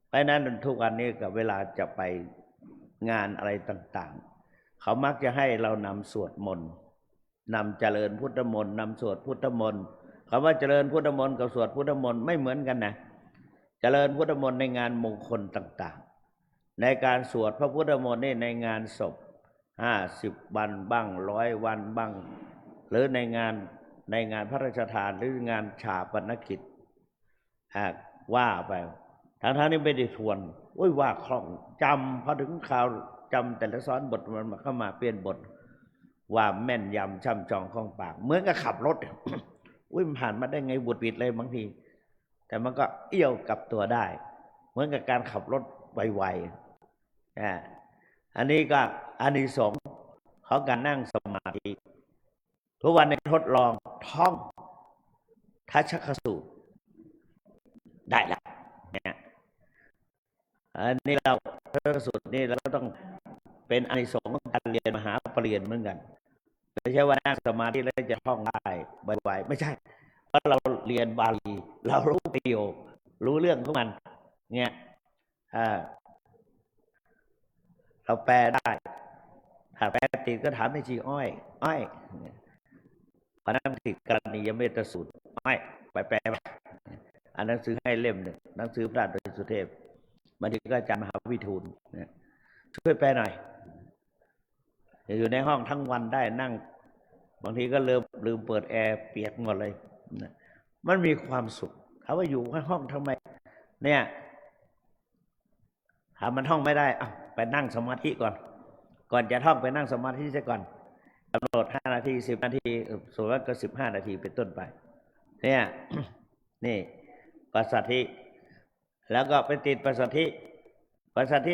เพราะนั้นทุกวันนี้กับเวลาจะไปงานอะไรต่างๆเขามักจะให้เรานำสวดมนต์นำเจริญพุทธมนต์นำสวดพุทธมนต์คำว่าเจริญพุทธมนต์กับสวดพุทธมนต์ไม่เหมือนกันนะเจริญพุทธมนต์ในงานมงคลต่างๆในการสวดพระพุทธมนต์นี่ในงานศพ50 วันบ้าง100 วันบ้างหรือในงานพระราชทานหรืองานฉาปนกิจว่าไปทั้งนี้ไม่ได้ทวนว่าคล่องจำพอถึงข่าวจำแต่ละซ้อนบทมันเข้ามาเปลี่ยนบทว่าแม่นยำช่ำชองคล่องปากเหมือนกับขับรถมันผ่านมาได้ไงบุดบิดเลยบางทีแต่มันก็เอี้ยวกับตัวได้เหมือนกับการขับรถไวๆอันนี้ก็อานิสงส์ของการนั่งสมาธิทุกวันนี้ทดลองท่องทัชชคสูตรได้แล้วเนี่ยอันนี้เราทัชชคสูตรนี่เราก็ต้องเป็นอานิสงส์ของการเรียนมหาปรริญญาเหมือนกันไม่ใช่ว่านั่งสมาธิแล้วจะท่องได้ไวๆไม่ใช่เพราะเราเรียนบาลีเรารู้ประโยครู้เรื่องของมันเนี่ยเราแปลได้ถ้าแปลติดก็ถามไม่ชีอ้อยพระนักติดกรณียเมตสูตรไปแปลอันหนังสือให้เล่มหนึ่งหนังสือพระโดยสุเทพบางทีก็อาจารย์มหาวิทูลช่วยแปลหน่อยอยู่ในห้องทั้งวันได้นั่งบางทีก็ลืมเปิดแอร์เปียกหมดเลยมันมีความสุขถามว่าอยู่ในห้องทำไมเนี่ยถ้ามันท่องไม่ได้ไปนั่งสมาธิก่อนจะท่องไปนั่งสมาธิซะก่อนกำหนด5 นาที10 นาทีส่วนมากก็15 นาทีเป็นต้นไปเนี่ยนี่ปัสสัทธิแล้วก็ไปติดปัสสัทธิ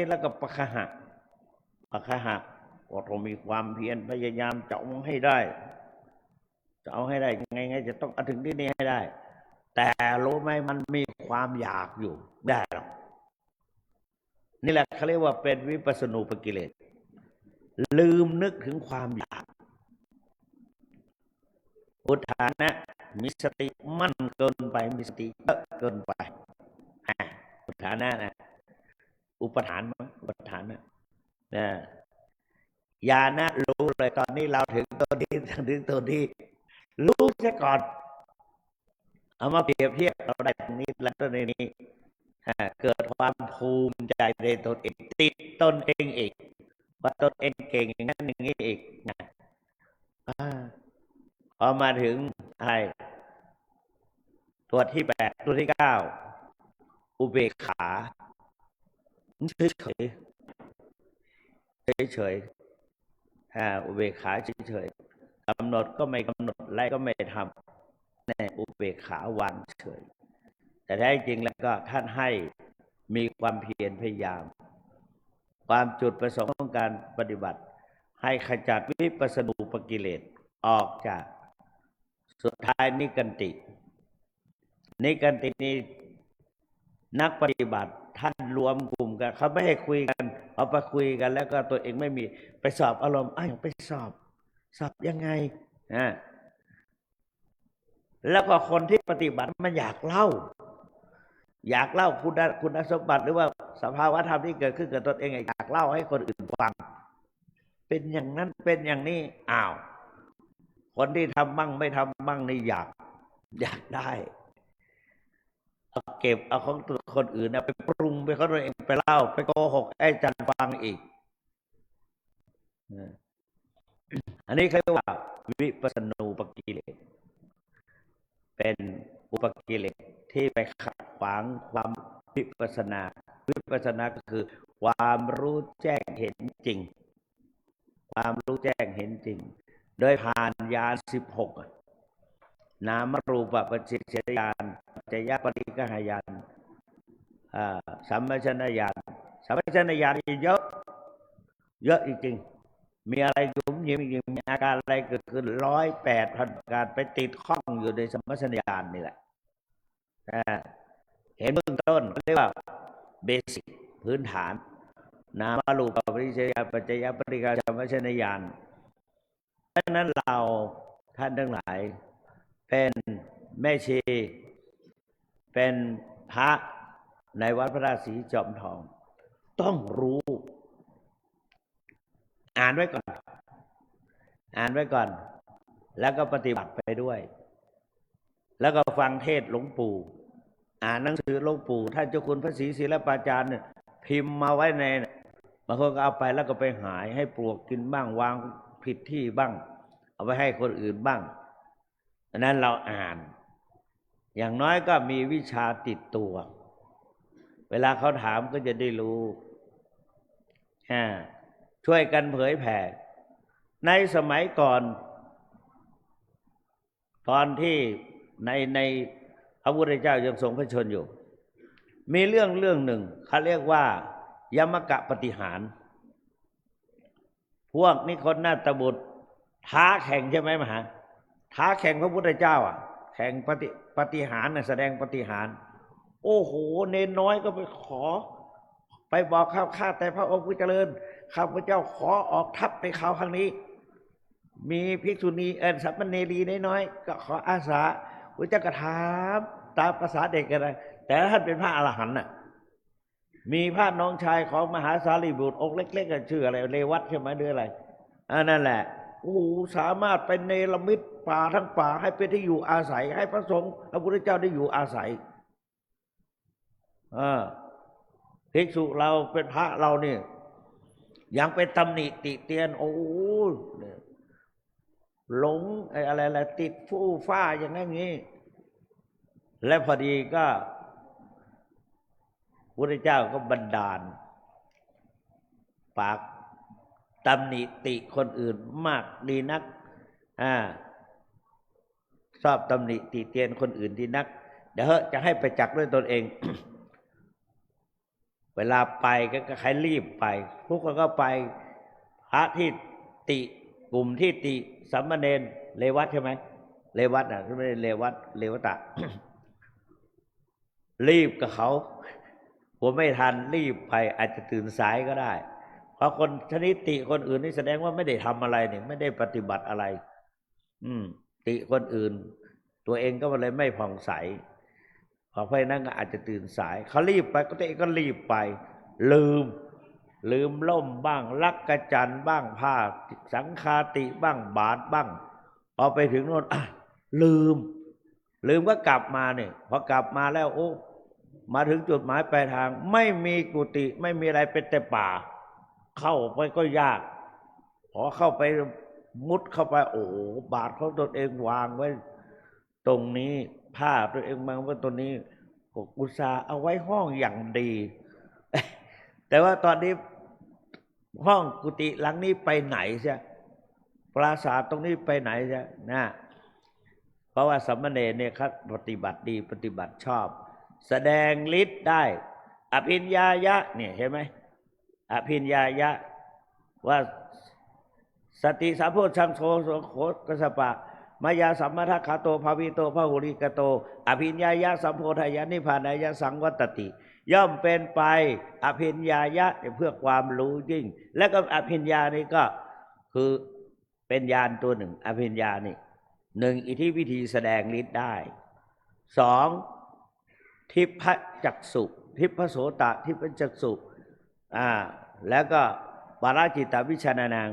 แล้วก็ปะคะหะก็ต้องมีความเพียรพยายามจะเอาให้ได้ยังไงจะต้องถึงที่นี่ให้ได้แต่รู้ไหมมันมีความอยากอยู่ได้หรอกนี่แหละเขาเรียกว่าเป็นวิปัสสนูปกิเลสลืมนึกถึงความอยากอุทานะมีสติมั่นเกินไปมีสติเยอะเกินไปอุทานะนะอุปทานนะญาณะรู้เลยตอนนี้เราถึงตัวนี้รู้ซะก่อนเอามาเปรียบเทียบเราได้ตรงนี้แล้วตรงนี้เกิดความภูมิใจในตนเองติดตนเองอีกว่าตนเองเก่งอย่างนั้นอย่างนี้อีกพอมาถึงตัวที่8ตัวที่9อุเบกขา เฉยเฉยเฉยอุเบกขาเฉยๆกำหนดก็ไม่กำหนดไล่ก็ไม่ทำในอุเบกขาวางเฉยแต่แท้จริงแล้วก็ท่านให้มีความเพียรพยายาม ความจุดประสงค์ของการปฏิบัติให้ขจัดวิปัสสนูปกิเลสออกจากสุดท้ายนิกันตินี้นักปฏิบัติท่านรวมกลุ่มกันเขาไม่ให้คุยกันเอาไปคุยกันแล้วก็ตัวเองไม่มีไปสอบอารมณ์ไปสอบยังไงแล้วก็คนที่ปฏิบัติมันอยากเล่าคุณสมบัติหรือว่าสภาวะธรรมที่เกิดขึ้นกับตนเองอยากเล่าให้คนอื่นฟังเป็นอย่างนั้นเป็นอย่างนี้คนที่ทำบ้างไม่ทำบ้างนี่อยากได้เอาเก็บเอาของคนอื่นไปปรุงไปเขาตัวเองไปเล่าไปโกหกไอ้จันฟังอีกอันนี้เขาเรียกว่าวิปัสสนูปกิเลสเป็นอุปกิเลสที่ไปขัดขวางความวิปัสสนาก็คือความรู้แจ้งเห็นจริงความรู้แจ้งเห็นจริงโดยผ่านญาณ16นามรูปปัจจิชญาณปัจจยปริกหญาณสัมปชัญญญาณเยอะจริงๆมีอะไรยุ่มยิ้มมีอาการอะไรเกิดขึ้น108,000การไปติดข้องอยู่ในสัมปชัญญญาณนี่แหละเห็นเบื้องต้นเรียกว่าเบสิกพื้นฐานนามรูปปริจยปัจจยปริกาสัมปชัญญญาณดังนั้นเราท่านทั้งหลายเป็นแม่ชีเป็นพระในวัดพระราชสีจอมทองต้องรู้อ่านไว้ก่อนแล้วก็ปฏิบัติไปด้วยแล้วก็ฟังเทศน์หลวงปู่อ่านหนังสือหลวงปู่ท่านเจ้าคุณพระศรีศิลปาจารย์เนี่ยพิมพ์มาไว้ในบางคนก็เอาไปแล้วก็ไปหายให้ปลวกกินบ้างวางผิดที่บ้างเอาไปให้คนอื่นบ้างดังนั้นเราอ่านอย่างน้อยก็มีวิชาติดตัวเวลาเขาถามก็จะได้รู้ช่วยกันเผยแผ่ในสมัยก่อนตอนที่ในพระพุทธเจ้ายังทรงพระชนอยู่มีเรื่องหนึ่งเขาเรียกว่ายมกะปฏิหารพวกนิคนนาถบุตรท้าแข่งใช่ไหมมหาท้าแข่งพระพุทธเจ้าแข่งปฏิหารแสดงปฏิหารโอ้โหเนนน้อยก็ไปขอไปบอกข้าแต่พระองค์ผู้เจริญข้าพเจ้าขอออกทัพในคราวครั้งนี้มีภิกษุณีสัมมเนรีน้อยๆก็ขออาสาพระเจ้าก็ถามตามภาษาเด็กกันเลยแต่ท่านเป็นพระอรหันต์มีพระน้องชายของมหาสารีบุตรองค์เล็กๆชื่ออะไรเรวัตใช่ไหมหรืออะไรนั่นแหละโอ้สามารถเป็นเนรมิตป่าทั้งป่าให้เป็นที่อยู่อาศัยให้พระสงฆ์พระพุทธเจ้าได้อยู่อาศัยภิกษุเราเป็นพระเราเนี่ยยังเป็นตำหนิติเตียนโอ้หลงอะไรติดฟู่ฟ้าอย่างนี้และพอดีก็พระพุทธเจ้าก็บันดาลปากตำหนิติคนอื่นมากดีนักชอบตำหนิติเตียนคนอื่นดีนักเดี๋ยวจะให้ไปจักด้วยตนเอง เวลาไปก็ใครรีบไปทุกคนก็ไปพระที่ติกลุ่มที่ติสัมมเนรเรวัตใช่ไหมเรวัตไม่ได้เรวัตะ รีบกับเขาผมไม่ทันรีบไปอาจจะตื่นสายก็ได้เพราะคนชนิดติคนอื่นนี่แสดงว่าไม่ได้ทำอะไรเนี่ยไม่ได้ปฏิบัติอะไรติคนอื่นตัวเองก็เลยไม่ผ่องใสเพราะนั้นก็อาจจะตื่นสายเขารีบไปก็ตัวเองก็รีบไปลืมล่มบ้างลักกระจันบ้างผ้าสังฆาติบ้างบาทบ้างพอไปถึงโน่นลืมก็กลับมาเนี่ยพอกลับมาแล้วมาถึงจุดหมายปลายทางไม่มีกุฏิไม่มีอะไรเป็นแต่ป่าเข้าไปก็ยากพอเข้าไปมุดเข้าไปบาทของตนเองวางไว้ตรงนี้ผ้าตัวเองวางไว้ตรงนี้อุตส่าห์เอาไว้ห้องอย่างดี แต่ว่าตอนนี้ห้องกุฏิหลังนี้ไปไหนใช่ปราสาทตรงนี้ไปไหนใช่นะเพราะว่าสามเณรเนี่ยเขาปฏิบัติดีปฏิบัติชอบ แสดงฤทธิ์ได้อภิญญายะเนี่ยเห็นไหมอภิญญายะว่าสติสัมโพชังโสโสโคกสปะมายาสัมมาทัคขาโตภาวิโตพหุริกโตอภิญญายะสัมโพธายะนิพพานายะสังวัตติ ย่อมเป็นไปอภิญญายะเพื่อความรู้ยิ่งและก็อภิญญานี่ก็คือเป็นญาณตัวหนึ่งอภิญญานี่หนึ่งอิทธิวิธีแสดงฤทธิ์ได้สองทิพจักษุทิพโสตทิพจักษุแล้วก็ปาราจิตวิชานัง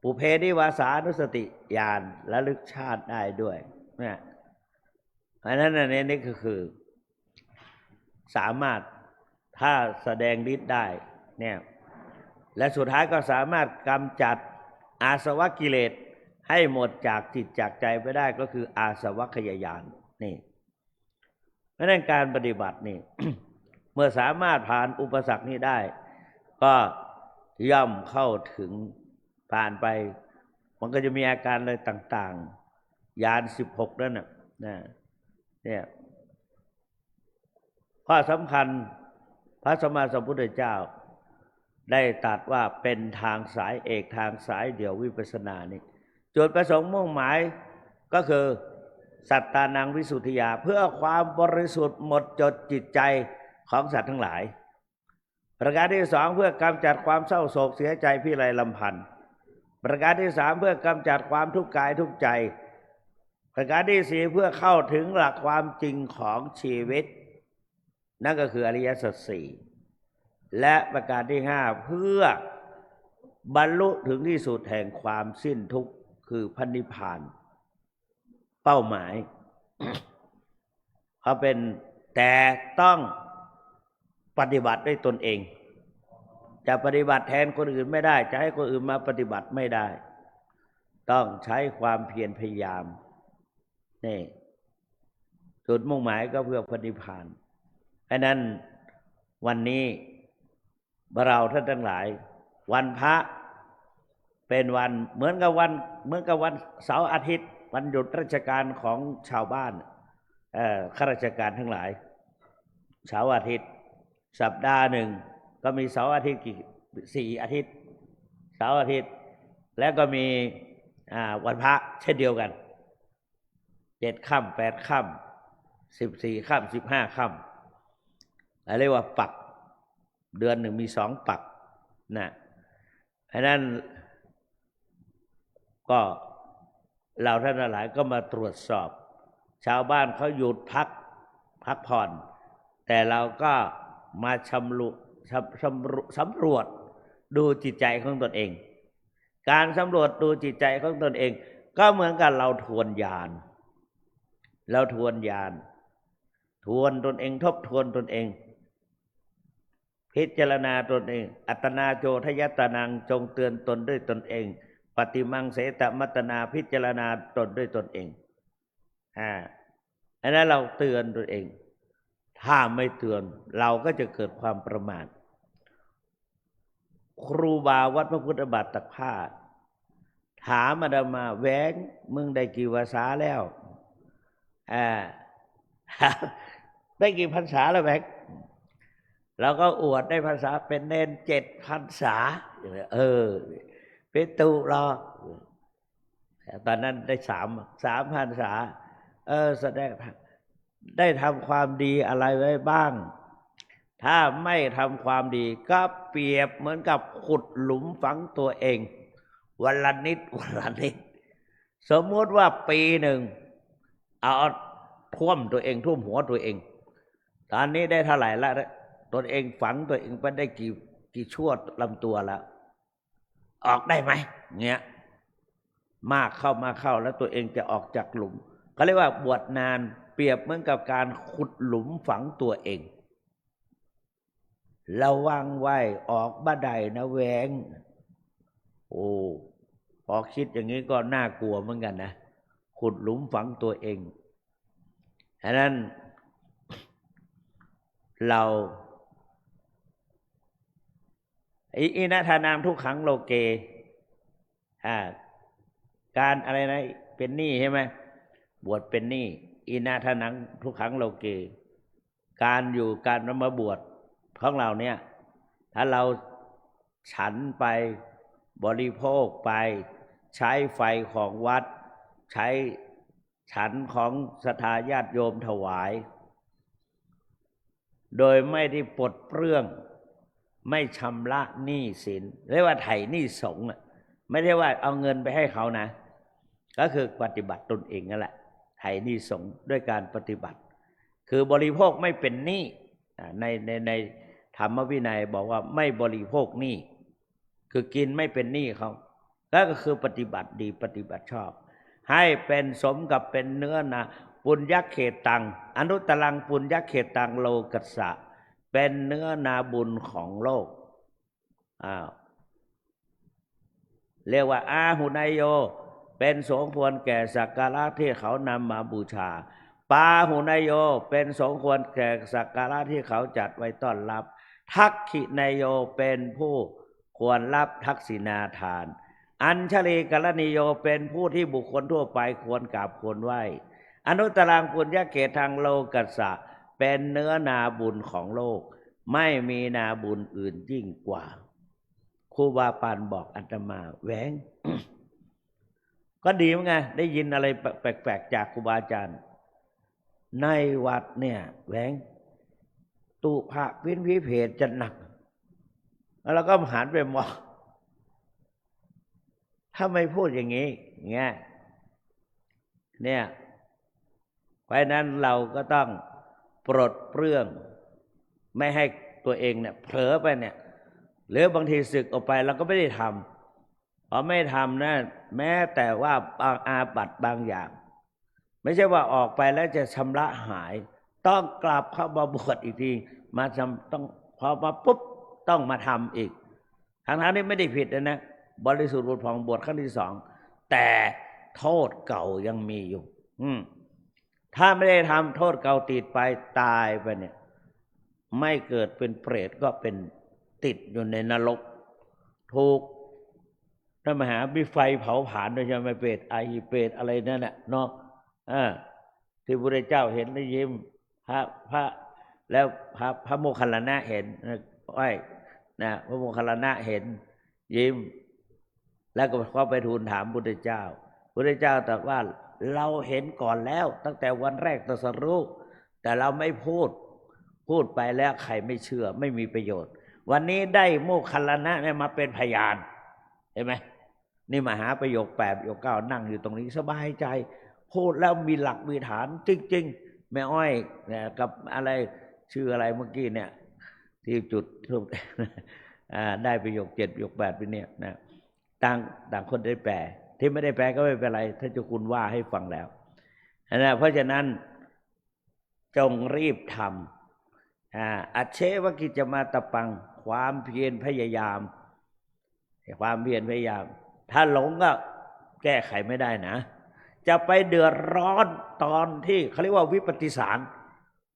ปุเพนิวาสานุสติญาณระลึกชาติได้ด้วยเนี่ยอันนั้นนี่ก็คือสามารถถ้าแสดงฤทธิ์ได้เนี่ยและสุดท้ายก็สามารถกำจัดอาสวะกิเลสให้หมดจากจิตจากใจไปได้ก็คืออาสวัคยายานนี่เพราะนั้นการปฏิบัตินี่ เมื่อสามารถผ่านอุปสรรคนี้ได้ก็ย่อมเข้าถึงผ่านไปมันก็จะมีอาการอะไรต่างๆญาณ16นั่นน่ะเนี่ยข้อสำคัญพระสัมมาสัมพุทธเจ้าได้ตรัสว่าเป็นทางสายเอกทางสายเดี่ยววิปัสสนานี่จุดประสงค์มุ่งหมายก็คือสัตตานังวิสุทธิยาเพื่อความบริสุทธิ์หมดจดจิตใจของสัตว์ทั้งหลายประการที่สองเพื่อกำจัดความเศร้าโศกเสียใจพิไรลำพันธ์ประการที่สามเพื่อกำจัดความทุกข์กายทุกข์ใจประการที่สี่เพื่อเข้าถึงหลักความจริงของชีวิตนั่นก็คืออริยสัจสี่และประการที่ห้าเพื่อบรรลุถึงที่สุดแห่งความสิ้นทุกข์คือพระนิพพานเป้าหมาย เขาเป็นแต่ต้องปฏิบัติด้วยตนเองจะปฏิบัติแทนคนอื่นไม่ได้จะให้คนอื่นมาปฏิบัติไม่ได้ต้องใช้ความเพียรพยายามนี่จุดมุ่งหมายก็เพื่อพระนิพพานเพราะนั้นวันนี้เราท่านทั้งหลายวันพระเป็นวันเหมือนกับวันเสาร์อาทิตย์วันหยุดราชการของชาวบ้านข้าราชการทั้งหลายเสาร์อาทิตย์สัปดาห์หนึ่งก็มีเสาร์อาทิตย์4 อาทิตย์เสาร์อาทิตย์แล้วก็มีวันพระเช่นเดียวกัน7 ค่ำ8 ค่ำ14 ค่ำ15 ค่ำเรียกว่าปักเดือนหนึ่งมี2 ปักนะเพราะนั้นก็เราท่านหลายก็มาตรวจสอบชาวบ้านเขาหยุดพักผ่อนแต่เราก็มาสำรวจดูจิตใจของตนเองการสำรวจดูจิตใจของตนเองก็เหมือนกับเราทวนญาณทวนตนเองทบทวนตนเองพิจารณาตนเองอัตนาโจทยตนังจงเตือนตนด้วยตนเองปฏิมังเสตมัตนาพิจารณาตนด้วยตนเองอันนั้นเราเตือนตนเองถ้าไม่เตือนเราก็จะเกิดความประมาทครูบาวัดพระพุทธบาทตักผ้าถามอาตมาแหวงมึงได้กี่ภาษาแล้วได้กี่พรรษาแล้วแหวงเราก็อวดได้ภาษาเป็นเนน7 พรรษาเป็นตุรอตอนนั้นได้3 พรรษาแสดงได้ทำความดีอะไรไว้บ้างถ้าไม่ทำความดีก็เปรียบเหมือนกับขุดหลุมฝังตัวเองวันละนิดสมมติว่าปีหนึ่งเอาท่วมตัวเองท่วมหัวตัวเองตอนนี้ได้เท่าไหร่ละตนเองฝังตัวเองไปได้กี่ชั่วลำตัวแล้วออกได้ไหมเงี้ยมากเข้าแล้วตัวเองจะออกจากหลุมเขาเรียกว่าบวชนานเปรียบเหมือนกับการขุดหลุมฝังตัวเองระวังไว้ออกบ่ได้นะแหวงพอคิดอย่างนี้ก็น่ากลัวเหมือนกันนะขุดหลุมฝังตัวเองฉะนั้นเรา อินะทานังทุกขังโลเกการอะไรนะเป็นหนี้ใช่ไหมบวชเป็นหนี้อินะทานังทุกขังโลเกการอยู่การมาบวชของเราเนี่ยถ้าเราฉันไปบริโภคไปใช้ไฟของวัดใช้ฉันของศรัทธาญาติโยมถวายโดยไม่ได้ปลดเปลื้องไม่ชำระหนี้สินเรียกว่าไถ่หนี้สงฆ์ไม่ได้ว่าเอาเงินไปให้เขานะก็คือปฏิบัติตนเองนั่นแหละไถ่หนี้สงฆ์ด้วยการปฏิบัติคือบริโภคไม่เป็นหนี้ในธรรมวินัยบอกว่าไม่บริโภคหนี้คือกินไม่เป็นหนี้เขาก็คือปฏิบัติดีปฏิบัติชอบให้เป็นสมกับเป็นเนื้อนาปุญญเขตังอนุตตรังปุญญเขตังโลกัสสะเป็นเนื้อนาบุญของโลกเรียกว่าอาหุนายโยเป็นสมควรแก่สักการะที่เขานำมาบูชาปาหุนายโยเป็นสมควรแก่สักการะที่เขาจัดไว้ต้อนรับทักขินายโยเป็นผู้ควรรับทักษิณาทานอัญชลีกรณีโยเป็นผู้ที่บุคคลทั่วไปควรกราบควรไหว้อนุตตรังปุญญเขตังโลกัสสะเป็นเนื้อนาบุญของโลกไม่มีนาบุญอื่นยิ่งกว่าครูบาปานบอกอาตมาแหวง ก็ดีมั้งไงได้ยินอะไรแปลกๆจากครูบาอาจารย์ในวัดเนี่ยแหวงตุภะวินวิเพศจะหนักแล้วก็หันไปมองถ้าไม่พูดอย่างนี้เงี้ยเนี่ยเพราะนั้นเราก็ต้องปลดเปลื้องไม่ให้ตัวเองเนี่ยเผลอไปเนี่ยหรือบางทีสึกออกไปเราก็ไม่ได้ทำพอไม่ทำนะแม้แต่ว่าอาบัติบางอย่างไม่ใช่ว่าออกไปแล้วจะชำระหายต้องกลับเข้ามาบวชอีกทีมาต้องพอมาปุ๊บต้องมาทำอีกทางนี้ไม่ได้ผิดนะบริสุทธิ์ผุดผ่องบวชครั้งที่สองแต่โทษเก่ายังมีอยู่ถ้าไม่ได้ทำโทษเก่าติดไปตายไปเนี่ยไม่เกิดเป็นเปรตก็เป็นติดอยู่ในนรกถูกถ้ามหามีไฟเผาผลาญโดยใช่ไหมเปรตไอเปรตอะไรนั่นแหละเนาะที่พระเจ้าเห็นได้ยิ้มพระแล้วพระโมคคัลลานะเห็นนะพระโมคคัลลานะเห็นยิ้มแล้วก็เข้าไปทูลถามพุทธเจ้าพุทธเจ้าตรัสว่าเราเห็นก่อนแล้วตั้งแต่วันแรกตรัสรู้แต่เราไม่พูดไปแล้วใครไม่เชื่อไม่มีประโยชน์วันนี้ได้โมคคัลลานะเนี่ยมาเป็นพยานเห็นไหมนี่มหาประโยค8ประโยค9นั่งอยู่ตรงนี้สบายใจพูดแล้วมีหลักมีฐานจริงๆแม่อ้อยเนี่ยกับอะไรชื่ออะไรเมื่อกี้เนี่ยที่จุดทูปได้ประโยค7ประโยค8ไปเนี่ยนะต่างคนได้แปลที่ไม่ได้แปลก็ไม่เป็นไรท่านเจ้าคุณว่าให้ฟังแล้วนะเพราะฉะนั้นจงรีบทำอัจเชวกิจมาตปังความเพียรพยายามถ้าหลงก็แก้ไขไม่ได้นะจะไปเดือดร้อนตอนที่เขาเรียกว่าวิปฏิสาร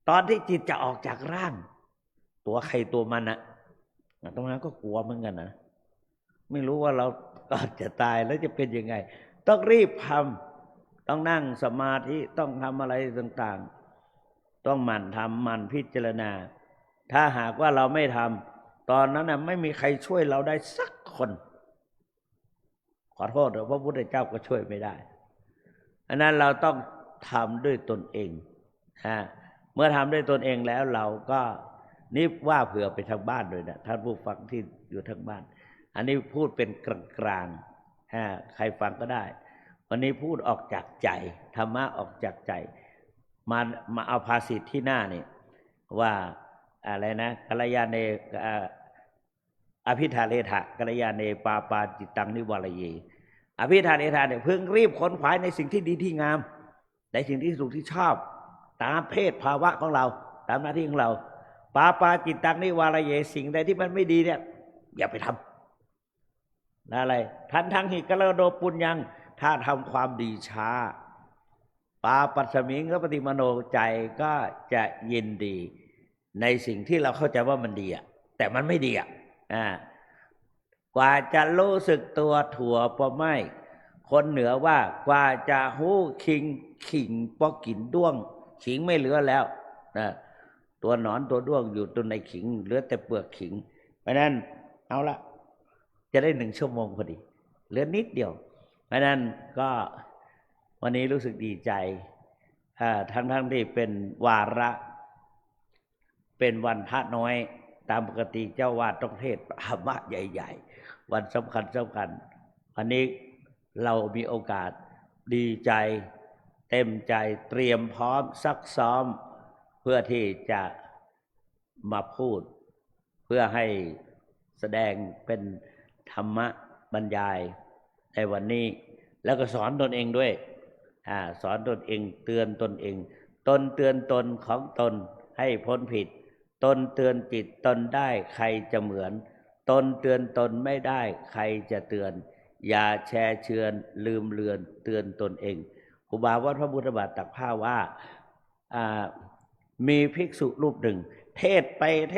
ตอนที่จิตจะออกจากร่างตัวใครตัวมันนะตรงนั้นก็กลัวเหมือนกันนะไม่รู้ว่าเราก่อนจะตายแล้วจะเป็นยังไงต้องรีบทำต้องนั่งสมาธิต้องทำอะไรต่างๆต้องหมั่นทำหมั่นพิจารณาถ้าหากว่าเราไม่ทำตอนนั้นนะไม่มีใครช่วยเราได้สักคนขอโทษเถอะพระพุทธเจ้าก็ช่วยไม่ได้อันนั้นเราต้องทำด้วยตนเองเมื่อทำด้วยตนเองแล้วเราก็นี่ว่าเผื่อไปทางบ้านด้วยนะท่านผู้ฟังที่อยู่ทางบ้านอันนี้พูดเป็นกลางๆใครฟังก็ได้วันนี้พูดออกจากใจธรรมะออกจากใจมาเอาภาษิตที่หน้านี่ว่าอะไรนะกัลยาเนอภิธาเลทะกัลยาเนปาปาจิตตังนิวรเยอภิธาเลทะเนี่ยพึงรีบขนขวายในสิ่งที่ดีที่งามในสิ่งที่ถูกที่ชอบตามเพศภาวะของเราตามหน้าที่ของเราปาปาจิตตังนิวรเยสิ่งใดที่มันไม่ดีเนี่ยอย่าไปทำอะไรทันหิกะเลโดปุญญังถ้าทำความดีช้าปาปัสมิงก็ปฏิมโนใจก็จะยินดีในสิ่งที่เราเข้าใจว่ามันดีแต่มันไม่ดี กว่าจะรู้สึกตัวถั่วปอไม่คนเหนือว่ากว่าจะหู้คิงขิงปอกินด้วงขิงไม่เหลือแล้วนะตัวหนอนตัวด้วงอยู่ตัวในขิงเหลือแต่เปลือกขิงเพราะนั้นเอาละจะได้1 ชั่วโมงพอดีเหลือนิดเดียวเพราะนั้นก็วันนี้รู้สึกดีใจทั้งที่เป็นวาระเป็นวันพระน้อยตามปกติเจ้าวาดต้องเทศน์ธรรมะใหญ่ๆวันสำคัญวันนี้เรามีโอกาสดีใจเต็มใจเตรียมพร้อมซักซ้อมเพื่อที่จะมาพูดเพื่อให้แสดงเป็นธรรมะบรรยายในวันนี้แล้วก็สอนตนเองด้วยสอนตนเองเตือนตนเองตนเตือนตนของตนให้พ้นผิดตนเตือนจิตตนได้ใครจะเหมือนตนเตือนตนไม่ได้ใครจะเตือนอย่าแช่เชือนลืมเลือนเตือนตนเองครูบาวัดพระพุทธบาทตักผ้าว่ามีภิกษุรูปหนึ่งเทศไปเ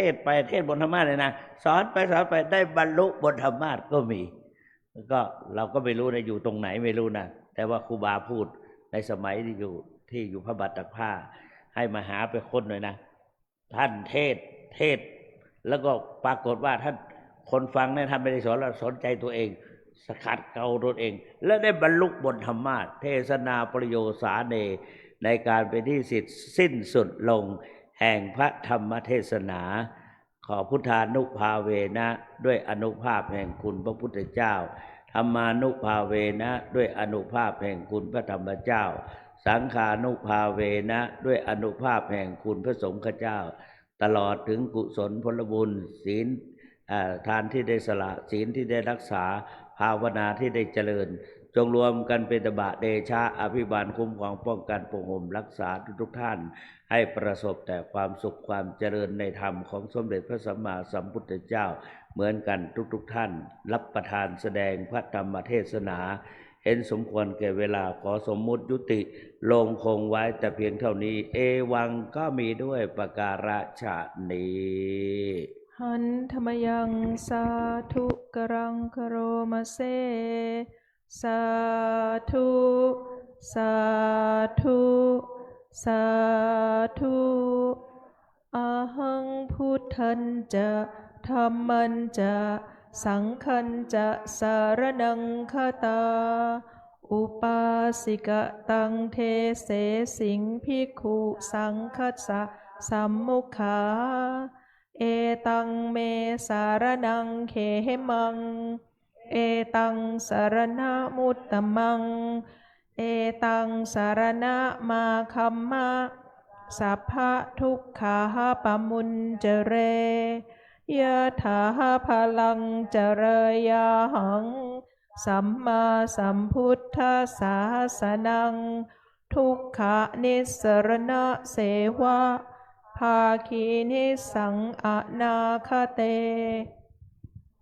ทศบนธรรมะเลยนะสอนไปได้บรรลุบนธรรมะก็มีก็เราก็ไม่รู้นะอยู่ตรงไหนไม่รู้นะแต่ว่าครูบาพูดในสมัยที่อยู่พระบาทตักผ้าให้มาหาไปค้นหน่อยนะท่านเทศแล้วก็ปรากฏว่าท่านคนฟังเนี่ยท่านไม่ได้สอนเราสนใจตัวเองสกัดเกาตนเองและได้บรรลุบนธรรมะเทศนาประโยสาเนในการเป็นที่สิ้นสุดลงแห่งพระธรรมเทศนาขอพุทธานุภาเวนะด้วยอนุภาพแห่งคุณพระพุทธเจ้าธรรมานุภาเวนะด้วยอนุภาพแห่งคุณพระธรรมเจ้าสังฆานุภาเวนะด้วยอนุภาพแห่งคุณพระสงฆ์เจ้าตลอดถึงกุศลผลบุญศีลทานที่ได้สละศีลที่ได้รักษาภาวนาที่ได้เจริญจงรวมกันเป็นตบะเดชะอภิบาลคุ้มครองป้องกันปกห่มรักษาทุกท่านให้ประสบแต่ความสุขความเจริญในธรรมของสมเด็จพระสัมมาสัมพุทธเจ้าเหมือนกันทุกท่านรับประทานแสดงพระธรรมเทศนาเห็นสมควรแก่เวลาขอสมมุติยุติลงคงไว้แต่เพียงเท่านี้เอวังก็มีด้วยประการฉะนี้หันธรรมยังสาธุกรังคโรมาเซสาธุสาธุสาธุอะหังพุทธันจะธัมมัญจะสังฆัญจะสารนังคตาอุปาสิกตังเทเสสิงภิกขุสังคัสสะสัมมุขาเอตังเมสารนังเขมังเอตังสารณะมุตตมังเอตังสารณะมาคัมมะสัพพะทุกขาปมุญเจเรยะถาพลังเจเรยาหังสัมมาสัมพุทธศาสนังทุกขะนิสรณะเสวะภาคีนิสังอนาคเต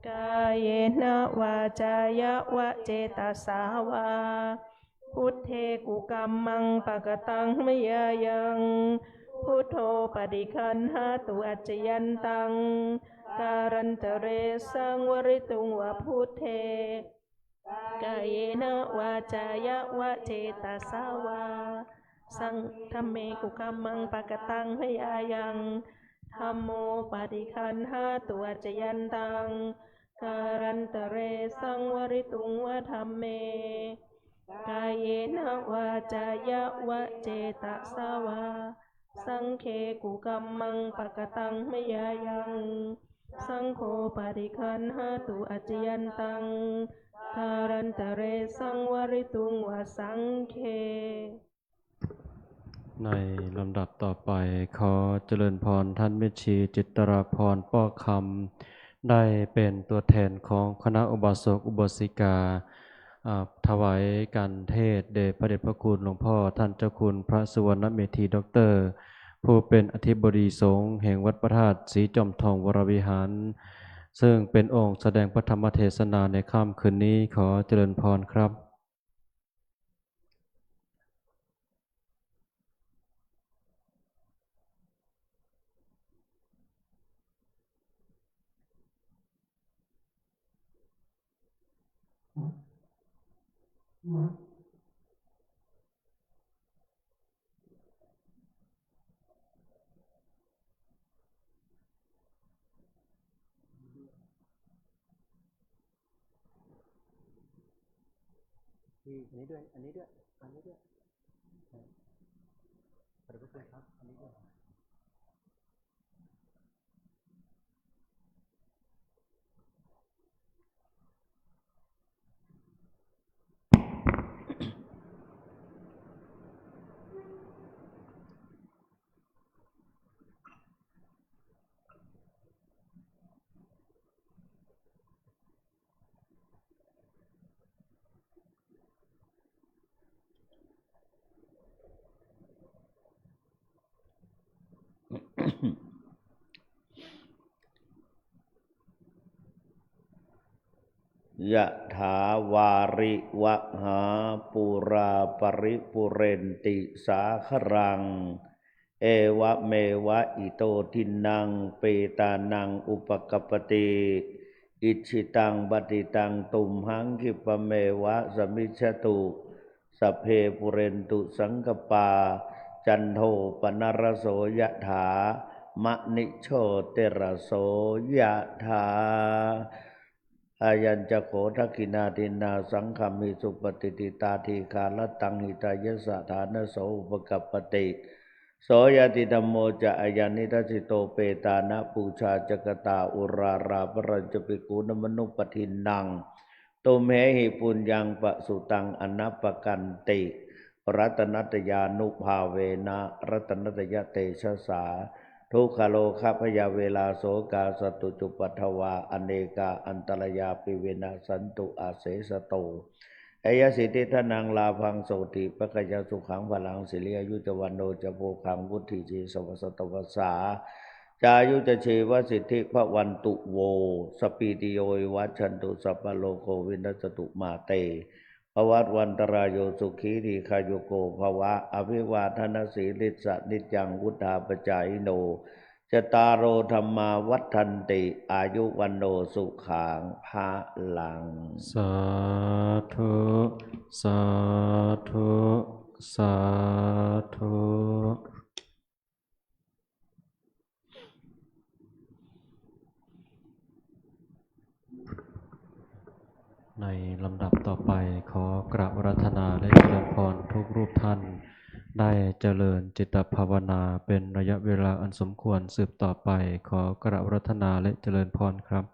กายเยนะวาจายะวะเจตสาวาพุทเทกุกัมมังปะกตังมยายังพุทโธปฏิคันหาตุอัจจยันตังการันตเรสังวริตุงวะพุทเทกายเยนะวาจายะวะเจตสาวาสังธัมเมกุกัมมังปะกตังมยายังธัมโมปฏิคันหาตุอัจจยันตังการันตเรสังวริตุงวะธัมเมกายเยนะวาจายะวะเจตสาวาสังเคกุกัมมังปะกตังมยายังสังโฆปฏิคันหาตุอัจจยันตังการันตเรสังวริตุงวะสังเคในลำดับต่อไปขอเจริญพรท่านเมชีจิตราพรป้อคำได้เป็นตัวแทนของคณะอุบาสกอุบาสิกาถวายการเทศเดชพระเดชพระคุณหลวงพ่อท่านเจ้าคุณพระสุวรรณเมธีด็อกเตอร์ผู้เป็นอธิบดีสงฆ์แห่งวัดพระธาตุศรีจอมทองวรวิหารซึ่งเป็นองค์แสดงพระธรรมเทศนาในค่ำคืนนี้ขอเจริญพรครับ ยะถาวาริวหาปุราปริปุเรนติสาครังเอวะเมวะอิโตทินังเปตานังอุปกัปปติอิชิตังปฏิตังตุมหังคิปะเมวะสมิจฉตุสัพเพปุเรนตุสังกปาจันโทปนรโสยะถามะนิโชติระโสยะถาอายัญจะโขทักขินาทินาสังฆามิสุปฏิติตาทีคาลตังหิตายสสฐานโสอุปกัปปติโสยติธัมโมจะอายันนิทัสสิโตเปตานะปูชาจกตาอุราราปรัญจปิกูณมนุปทินนังตุมเหหิปุญญังปะสุตังอนัปปกันติรัตนัตยานุภาเวนะรัตนัตยเตชะสาทุกขโลคะพยาเวลาโสกาสตุจุปัฏฐวาอเนกาอันตรยาปิเวนะสันตุอาเสสโตอายสิทธิทนังลาภังโสติปะกยสุขังพลังสิริอายุจวันโนจะโภคังวุฒิจีสวสตวสาจายุจะเชวสิทธิพระวันตุโวสปีติโยวัชันตุสัพพโลโควินัสตุมาเตภวัตวันตรายโยสุขีทีคายุโกภวะอภิวาทนาสีลิสะนิจังวุธาปจายโนจตารโอธรรมาวัฏันติอายุวันโนสุขังภาลังสาธุสาธุสาธุในลำดับต่อไปขอกราบอาราธนาและเจริญพรทุกรูปท่านได้เจริญจิตภาวนาเป็นระยะเวลาอันสมควรสืบต่อไปขอกราบอาราธนาและเจริญพรครับ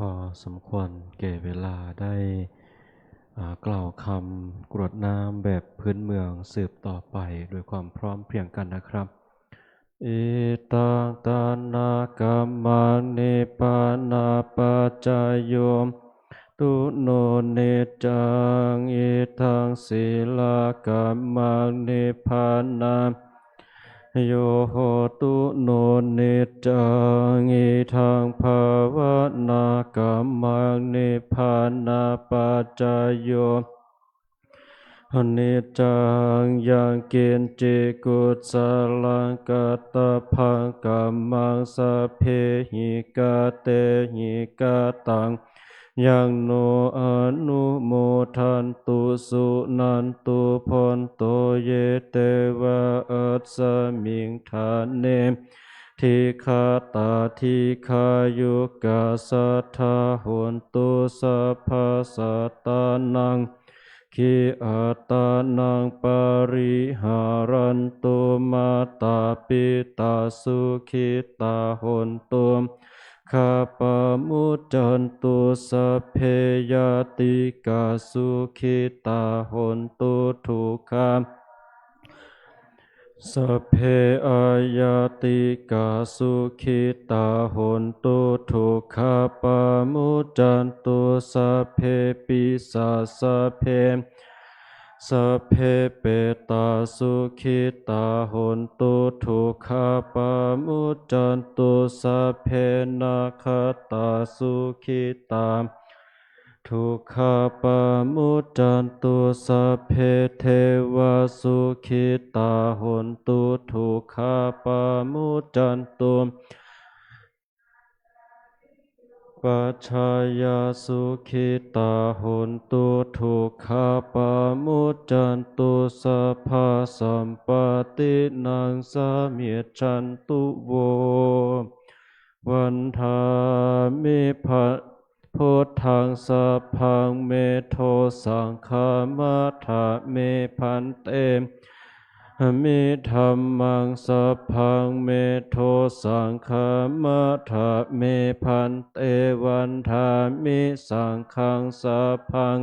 พอสมควรแก่เวลาได้กล่าวคำกรวดน้ำแบบพื้นเมืองสืบต่อไปโดยความพร้อมเพรียงกันนะครับอิตังตานากัมมังนิปานาปัจจายโยมตุโนเนจังอิทังศีลากัมมังนิพพานาโยโหตุโนเนจังอิทังภาวนากัมมังนิพพานาปัจจายโยอนิจจังยังเกณฑ์จิกุสลังกัตตพังกัมมังสัพเพหิกาเตหิกาตังยังโนอนุโมทันตุสุนันตุพนโตเยเตวะอัสสมิงทานเนทิคาตาทิคายุกาสัทธาโหนตุสัพพสัตตานังคิอัตตานังปริหารันตุมาตาปิตาสุขิตาโหนตุข้าปะมุจจันตุสัพเพยติกาสุขิตาโหนตุทุกขามสัพเพอายาติกาสุขิตาโหนตุทุกขปะมุจจันตุสัพเพปิสัสสัพเพสัพเพเปตาสุขิตาโหนตุทุกขปะมุจจันตุสัพเพนาคตาสุขิตาทุกขปะมุจจันตุสัพเพเทวสุขิตาโหนตุทุกขปะมุจจันตุปัจฉายาสุขิตาโหนตุทุกขปะมุจจันตุสัพพะสัมปตินังสามิจฉันตุโววันธามิภะพุทธังสัพพังเมโทสังฆามัฏฐะเมพันเตมิธัมมังสัพพังเมโทสังฆามัฏฐะเมพันเตวันธามิสังฆังสัพพัง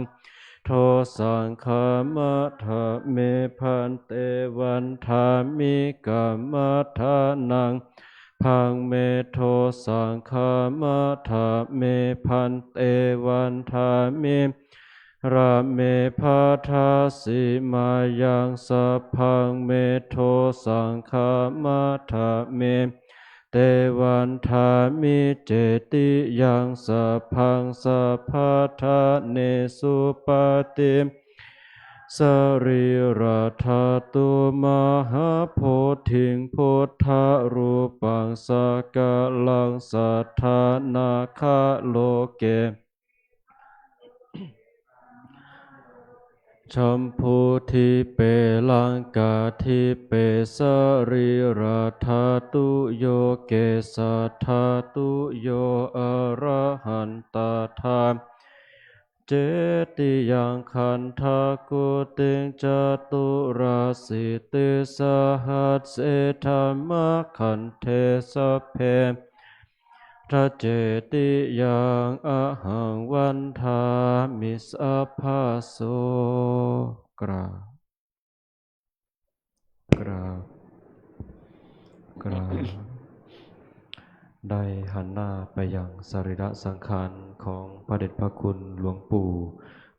โทสังฆามัฏฐะเมพันเตวันธามิกัมมัฏฐานังพังเมโทสังฆามัฏฐะเมพันเตวันธามิราเมภาทาสิมายังสัพพังเมโทสังฆามัฏฐะเมเตวันธามิเจติยังสัพพังสัพพะทะเนสุปฏิสรีราธาตุมหาโพธิงพุทธรูปังสกะลังสัทธานาคาโลเกชัมพูทิเปลังกาทิเปสรีราธาตุโยเกสัทธาตุโยอระหันตาธาเจติยังขันธากุติงจตุราสิติสหัสเสธรรมขันเทสพเพทะเจติยังอหังวันธามิสัพพะโสกราบกราบกราบได้หันหน้าไปยังสรีระสังขารของพระเดชพระคุณหลวงปู่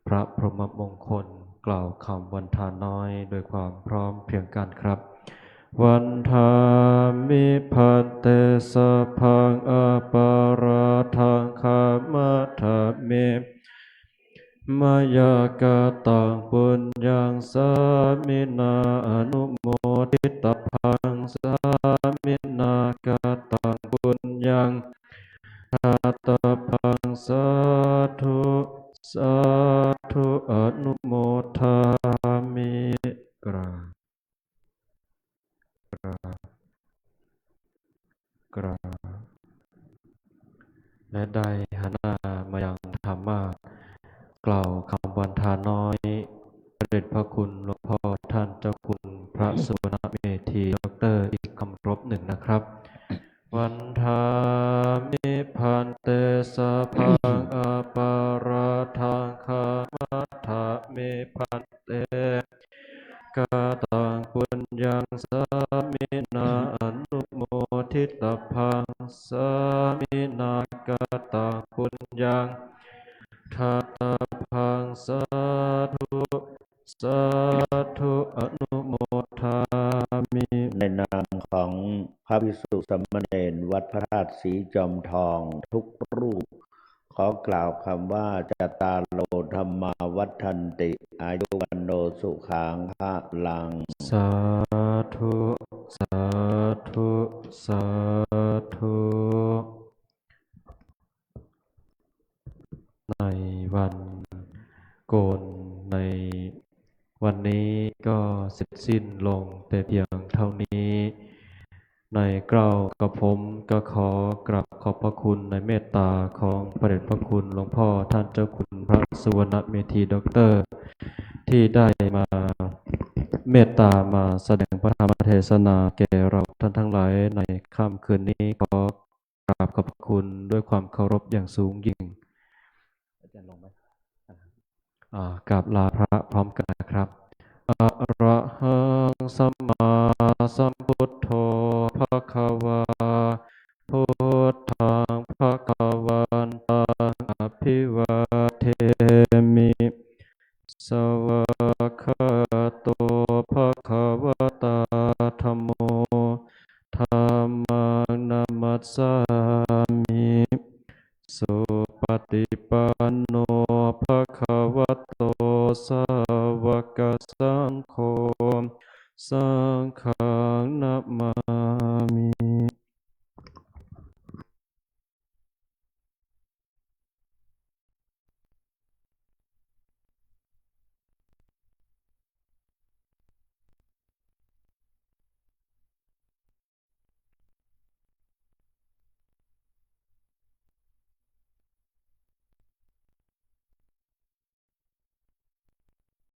พระพรหมมงคลกล่าวคำวันทาน้อยโดยความพร้อมเพรียงกันครับวันทามิพันเตสัพพังอปาราทังคามัฏฐะเมมายากาตังปุญญังสามินาอนุโมทิตพังสามินากาตังปุญญังทัตตพังสาธุสาธุอนุโมทามิกราบกราบและได้หันหน้ามายังธรรมะกล่าวคำวันทาน้อยพระเดชพระคุณหลวงพ่อท่านเจ้าคุณพระสุวรรณเมธีดร.อีกคำรบหนึ่งนะครับวันทามิพันเตส สะพังอปาราทังคามัฏฐะเมพันเตกาตังปุญญังสามินาอนุโมทิตพังสามินากาตังปุญญังทัตตพังสาธุสาธุอนุโมทามิ ในนามของพระภิกษุสามเณรวัดพระธาตุศรีจอมทองทุกรูป ขอกล่าวคำว่าจตารโลธรรมาวัฏันติอายุวันโนสุขังภะลัง สาธุสาธุสาธุในวันโกนในวันนี้ก็เสร็จสิ้นลงแต่เพียงเท่านี้ ในเกล้ากระผมก็ขอกราบขอบพระคุณในเมตตาของพระเดชพระคุณหลวงพ่อท่านเจ้าคุณพระสุวรรณเมธีด็อกเตอร์ ที่ได้มาเมตตามาแสดงพระธรรมเทศนาแก่เราท่านทั้งหลายในค่ำคืนนี้ขอกราบขอบพระคุณด้วยความเคารพอย่างสูงยิ่งกราบลาพระพร้อมกันนะครับอะระหังสัมมาสัมพุทโธภควาพุทธังภควันตังอภิวาเทมิสวากขาโตภควตาธัมโมธัมมังนัมมัสสามิสุปฏิปันโนภควโตสาวกสังโฆสังฆังนะมา